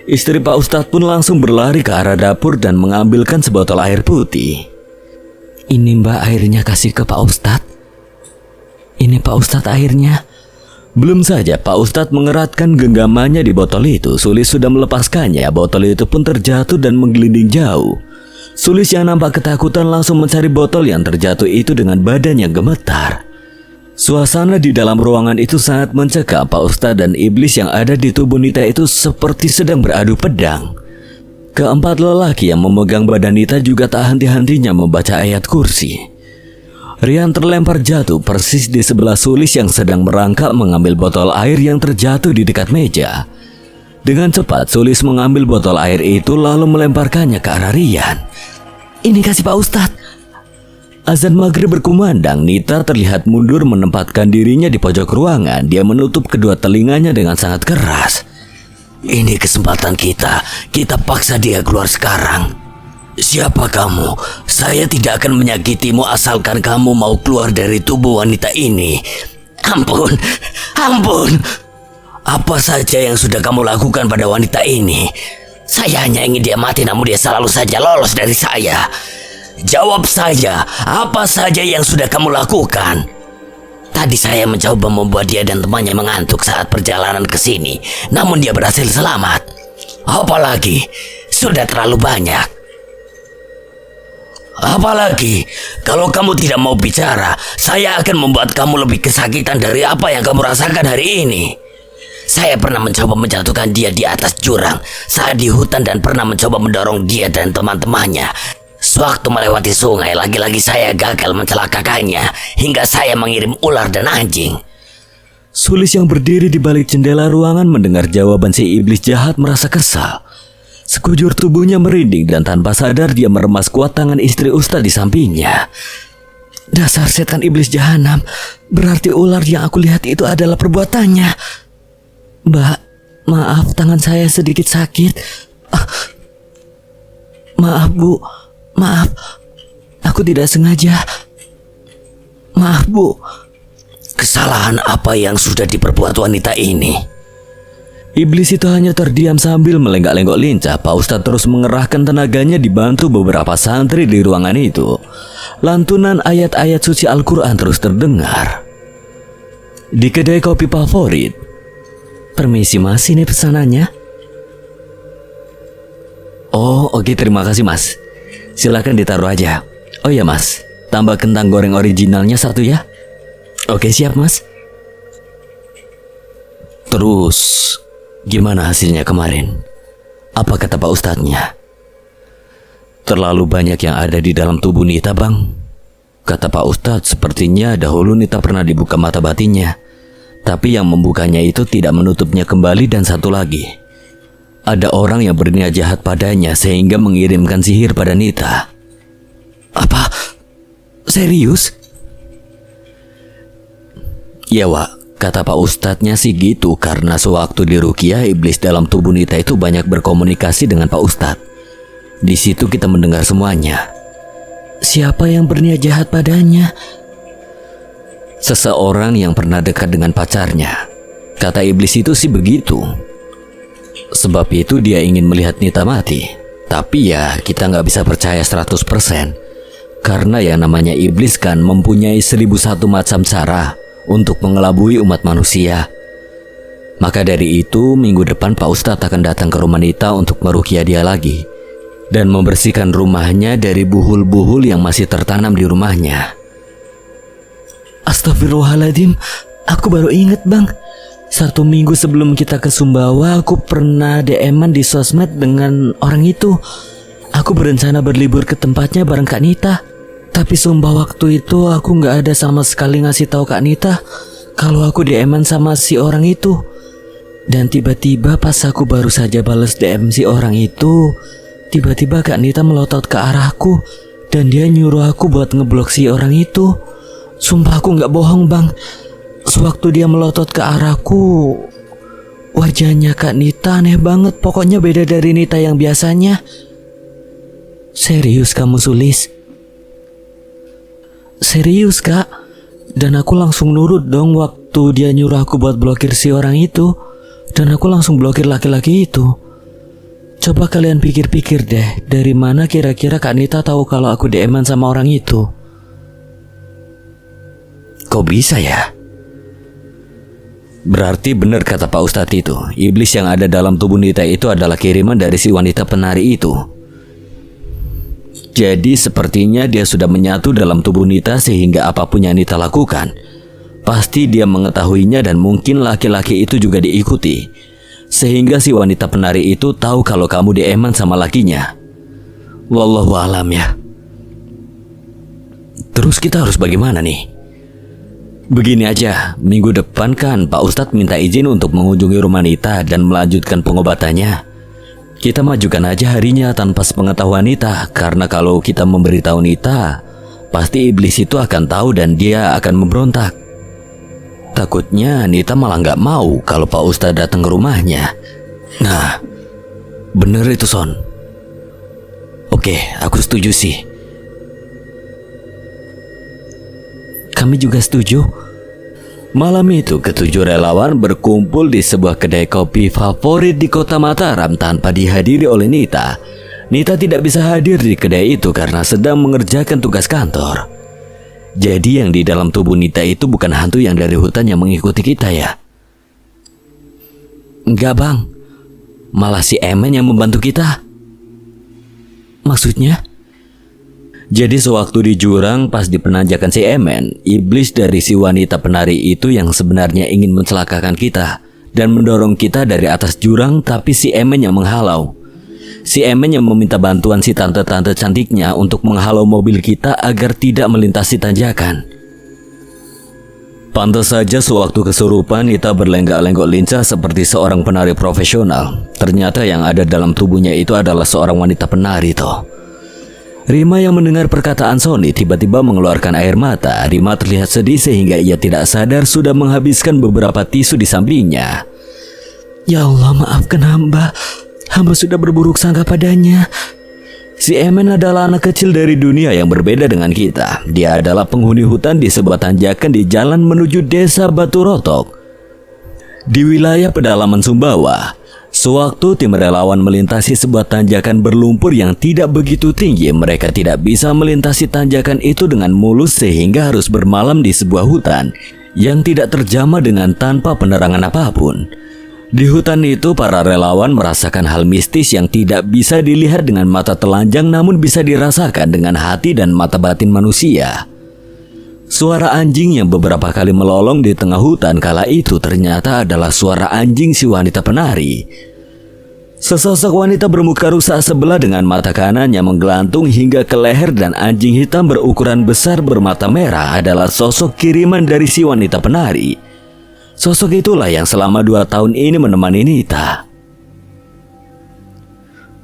[SPEAKER 1] Istri Pak Ustadz pun langsung berlari ke arah dapur dan mengambilkan sebotol air putih.
[SPEAKER 2] Ini Mbak airnya, kasih ke Pak Ustadz. Ini Pak Ustadz airnya.
[SPEAKER 1] Belum saja Pak Ustadz mengeratkan genggamannya di botol itu, Sulis sudah melepaskannya. Botol itu pun terjatuh dan menggelinding jauh. Sulis yang nampak ketakutan langsung mencari botol yang terjatuh itu dengan badan yang gemetar. Suasana di dalam ruangan itu sangat mencekam. Pak Ustadz dan iblis yang ada di tubuh Nita itu seperti sedang beradu pedang. Keempat lelaki yang memegang badan Nita juga tak henti-hentinya membaca ayat kursi. Rian terlempar jatuh persis di sebelah Sulis yang sedang merangkak mengambil botol air yang terjatuh di dekat meja. Dengan cepat Sulis mengambil botol air itu lalu melemparkannya ke arah Rian. Ini kasih Pak Ustadz. Azan maghrib berkumandang. Nita terlihat mundur menempatkan dirinya di pojok ruangan. Dia menutup kedua telinganya dengan sangat keras.
[SPEAKER 3] Ini kesempatan kita. Kita paksa dia keluar sekarang. Siapa kamu? Saya tidak akan menyakitimu asalkan kamu mau keluar dari tubuh wanita ini. Ampun, ampun. Apa saja yang sudah kamu lakukan pada wanita ini? Saya hanya ingin dia mati, namun dia selalu saja lolos dari saya. Jawab saja, apa saja yang sudah kamu lakukan? Tadi saya mencoba membuat dia dan temannya mengantuk saat perjalanan ke sini, namun dia berhasil selamat. Apalagi, sudah terlalu banyak. Apalagi, kalau kamu tidak mau bicara, saya akan membuat kamu lebih kesakitan dari apa yang kamu rasakan hari ini. Saya pernah mencoba menjatuhkan dia di atas jurang saat di hutan dan pernah mencoba mendorong dia dan teman-temannya. Sewaktu melewati sungai, lagi-lagi saya gagal mencelakakannya hingga saya mengirim ular dan anjing.
[SPEAKER 1] Sulis yang berdiri di balik jendela ruangan mendengar jawaban si iblis jahat merasa kesal. Sekujur tubuhnya merinding dan tanpa sadar dia meremas kuat tangan istri Ustadz di sampingnya. Dasar setan iblis jahanam, berarti ular yang aku lihat itu adalah perbuatannya. Mbak, maaf tangan saya sedikit sakit. Maaf Bu, maaf. Aku tidak sengaja. Maaf Bu.
[SPEAKER 3] Kesalahan apa yang sudah diperbuat wanita ini?
[SPEAKER 1] Iblis itu hanya terdiam sambil melenggak-lenggok lincah. Pak Ustadz terus mengerahkan tenaganya dibantu beberapa santri di ruangan itu. Lantunan ayat-ayat suci Al-Quran terus terdengar. Di kedai kopi favorit. Permisi mas, ini pesanannya. Oh oke, terima kasih mas. Silakan ditaruh aja. Oh iya mas, tambah kentang goreng originalnya 1 ya. Oke siap mas. Terus gimana hasilnya kemarin? Apa kata Pak Ustadznya? Terlalu banyak yang ada di dalam tubuh Nita bang. Kata Pak Ustadz, sepertinya dahulu Nita pernah dibuka mata batinnya, tapi yang membukanya itu tidak menutupnya kembali. Dan satu lagi, ada orang yang berniat jahat padanya sehingga mengirimkan sihir pada Nita. Apa? Serius? Ya Wak, kata Pak Ustadznya sih gitu, karena sewaktu di Ruqyah iblis dalam tubuh Nita itu banyak berkomunikasi dengan Pak Ustadz. Di situ kita mendengar semuanya. Siapa yang berniat jahat padanya? Seseorang yang pernah dekat dengan pacarnya. Kata iblis itu sih begitu. Sebab itu dia ingin melihat Nita mati. Tapi ya kita nggak bisa percaya 100%. Karena yang namanya iblis kan mempunyai 1001 macam cara untuk mengelabui umat manusia. Maka dari itu minggu depan Pak Ustadz akan datang ke rumah Nita untuk meruqyah dia lagi dan membersihkan rumahnya dari buhul-buhul yang masih tertanam di rumahnya. Astagfirullahaladzim, aku baru inget bang. 1 minggu sebelum kita ke Sumbawa, aku pernah DM-an di sosmed dengan orang itu. Aku berencana berlibur ke tempatnya bareng Kak Nita. Tapi sumpah waktu itu aku gak ada sama sekali ngasih tahu Kak Nita kalau aku DM-an sama si orang itu. Dan tiba-tiba pas aku baru saja balas DM si orang itu, tiba-tiba Kak Nita melotot ke arahku dan dia nyuruh aku buat ngeblok si orang itu. Sumpah aku gak bohong bang. Sewaktu dia melotot ke arahku, wajahnya Kak Nita aneh banget. Pokoknya beda dari Nita yang biasanya. Serius kamu Sulis? Serius kak. Dan aku langsung nurut dong waktu dia nyuruh aku buat blokir si orang itu. Dan aku langsung blokir laki-laki itu. Coba kalian pikir-pikir deh, dari mana kira-kira Kak Nita tahu kalau aku DM-an sama orang itu? Kok bisa ya? Berarti benar kata Pak Ustadz itu, iblis yang ada dalam tubuh Nita itu adalah kiriman dari si wanita penari itu. Jadi sepertinya dia sudah menyatu dalam tubuh Nita sehingga apapun yang Nita lakukan, pasti dia mengetahuinya dan mungkin laki-laki itu juga diikuti. Sehingga si wanita penari itu tahu kalau kamu DM-an sama lakinya. Wallahu alam ya. Terus kita harus bagaimana nih? Begini aja, minggu depan kan Pak Ustadz minta izin untuk mengunjungi rumah Nita dan melanjutkan pengobatannya. Kita majukan aja harinya tanpa sepengetahuan Nita, karena kalau kita memberitahu Nita, pasti iblis itu akan tahu dan dia akan memberontak. Takutnya Nita malah nggak mau kalau Pak Ustadz datang ke rumahnya. Nah, bener itu Son. Oke, aku setuju sih. Kami juga setuju. Malam itu ketujuh relawan berkumpul di sebuah kedai kopi favorit di kota Mataram tanpa dihadiri oleh Nita. Nita tidak bisa hadir di kedai itu karena sedang mengerjakan tugas kantor. Jadi yang di dalam tubuh Nita itu bukan hantu yang dari hutan yang mengikuti kita ya? Enggak bang, malah si Emen yang membantu kita. Maksudnya? Jadi sewaktu di jurang pas di penanjakan si Emen, iblis dari si wanita penari itu yang sebenarnya ingin mencelakakan kita dan mendorong kita dari atas jurang, tapi si Emen yang menghalau. Si Emen yang meminta bantuan si tante-tante cantiknya untuk menghalau mobil kita agar tidak melintasi tanjakan. Pantas saja sewaktu kesurupan Nita berlenggak-lenggok lincah seperti seorang penari profesional. Ternyata yang ada dalam tubuhnya itu adalah seorang wanita penari toh. Rima yang mendengar perkataan Sony tiba-tiba mengeluarkan air mata. Rima terlihat sedih sehingga ia tidak sadar sudah menghabiskan beberapa tisu di sampingnya.
[SPEAKER 2] Ya Allah, maafkan hamba. Hamba sudah berburuk sangka padanya.
[SPEAKER 1] Si Emen adalah anak kecil dari dunia yang berbeda dengan kita. Dia adalah penghuni hutan di sebuah tanjakan di jalan menuju desa Batu Rotok di wilayah pedalaman Sumbawa. Sewaktu tim relawan melintasi sebuah tanjakan berlumpur yang tidak begitu tinggi, mereka tidak bisa melintasi tanjakan itu dengan mulus sehingga harus bermalam di sebuah hutan yang tidak terjamah dengan tanpa penerangan apapun. Di hutan itu, para relawan merasakan hal mistis yang tidak bisa dilihat dengan mata telanjang namun bisa dirasakan dengan hati dan mata batin manusia. Suara anjing yang beberapa kali melolong di tengah hutan kala itu ternyata adalah suara anjing si wanita penari. Sesosok wanita bermuka rusak sebelah dengan mata kanannya menggelantung hingga ke leher, dan anjing hitam berukuran besar bermata merah adalah sosok kiriman dari si wanita penari. Sosok itulah yang selama 2 tahun ini menemani Nita.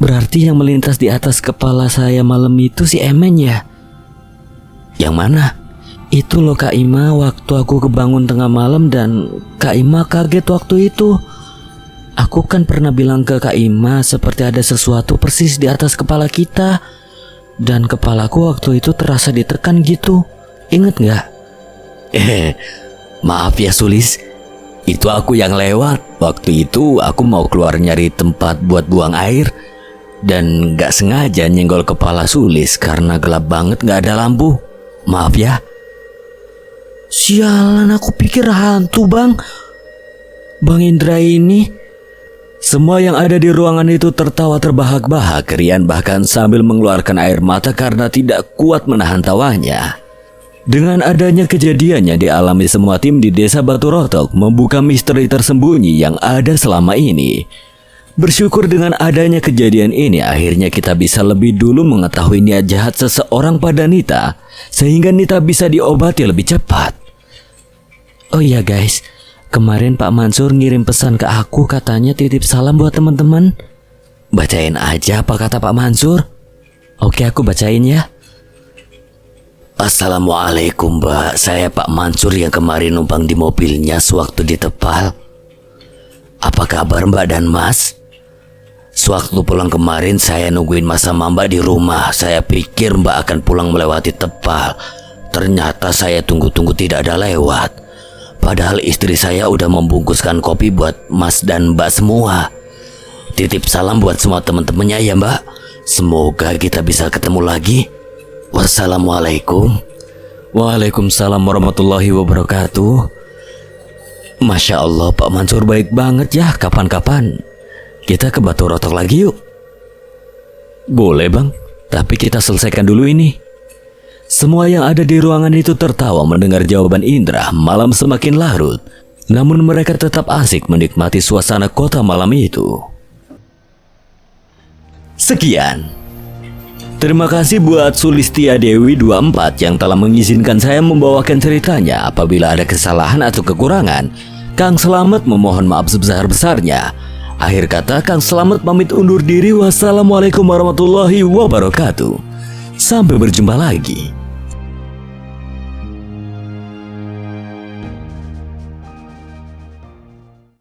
[SPEAKER 2] Berarti yang melintas di atas kepala saya malam itu si Emen ya?
[SPEAKER 1] Yang mana?
[SPEAKER 2] Itu loh Kak Ima, waktu aku kebangun tengah malam dan Kak Ima kaget waktu itu. Aku kan pernah bilang ke Kak Ima seperti ada sesuatu persis di atas kepala kita. Dan kepalaku waktu itu terasa ditekan gitu. Ingat gak?
[SPEAKER 1] Maaf ya Sulis. Itu aku yang lewat. Waktu itu aku mau keluar nyari tempat buat buang air dan gak sengaja nyenggol kepala Sulis karena gelap banget gak ada lampu. Maaf ya.
[SPEAKER 2] Sialan, aku pikir hantu bang. Bang Indra ini.
[SPEAKER 1] Semua yang ada di ruangan itu tertawa terbahak-bahak. Rian bahkan sambil mengeluarkan air mata karena tidak kuat menahan tawanya. Dengan adanya kejadian yang dialami semua tim di desa Batu Rotok membuka misteri tersembunyi yang ada selama ini. Bersyukur dengan adanya kejadian ini, akhirnya kita bisa lebih dulu mengetahui niat jahat seseorang pada Nita, sehingga Nita bisa diobati lebih cepat.
[SPEAKER 2] Oh iya guys, kemarin Pak Mansur ngirim pesan ke aku, katanya titip salam buat teman-teman.
[SPEAKER 1] Bacain aja apa kata Pak Mansur.
[SPEAKER 2] Oke, aku bacain ya.
[SPEAKER 3] Assalamualaikum Mbak, saya Pak Mansur yang kemarin numpang di mobilnya sewaktu di Tepal. Apa kabar Mbak dan Mas? Sewaktu pulang kemarin saya nungguin Mas sama Mbak di rumah. Saya pikir Mbak akan pulang melewati Tepal. Ternyata saya tunggu-tunggu tidak ada lewat. Padahal istri saya udah membungkuskan kopi buat Mas dan Mbak semua. Titip salam buat semua teman-temannya ya Mbak. Semoga kita bisa ketemu lagi. Wassalamualaikum.
[SPEAKER 1] Waalaikumsalam warahmatullahi wabarakatuh.
[SPEAKER 3] Masya Allah, Pak Mansur baik banget ya. Kapan-kapan kita ke Batu Rotok lagi yuk.
[SPEAKER 1] Boleh bang, tapi kita selesaikan dulu ini. Semua yang ada di ruangan itu tertawa mendengar jawaban Indra. Malam semakin larut, namun mereka tetap asik menikmati suasana kota malam itu. Sekian. Terima kasih buat Sulistia Dewi 24 yang telah mengizinkan saya membawakan ceritanya. Apabila ada kesalahan atau kekurangan, Kang Selamet memohon maaf sebesar-besarnya. Akhir kata, Kang Selamet pamit undur diri. Wassalamualaikum warahmatullahi wabarakatuh. Sampai berjumpa lagi.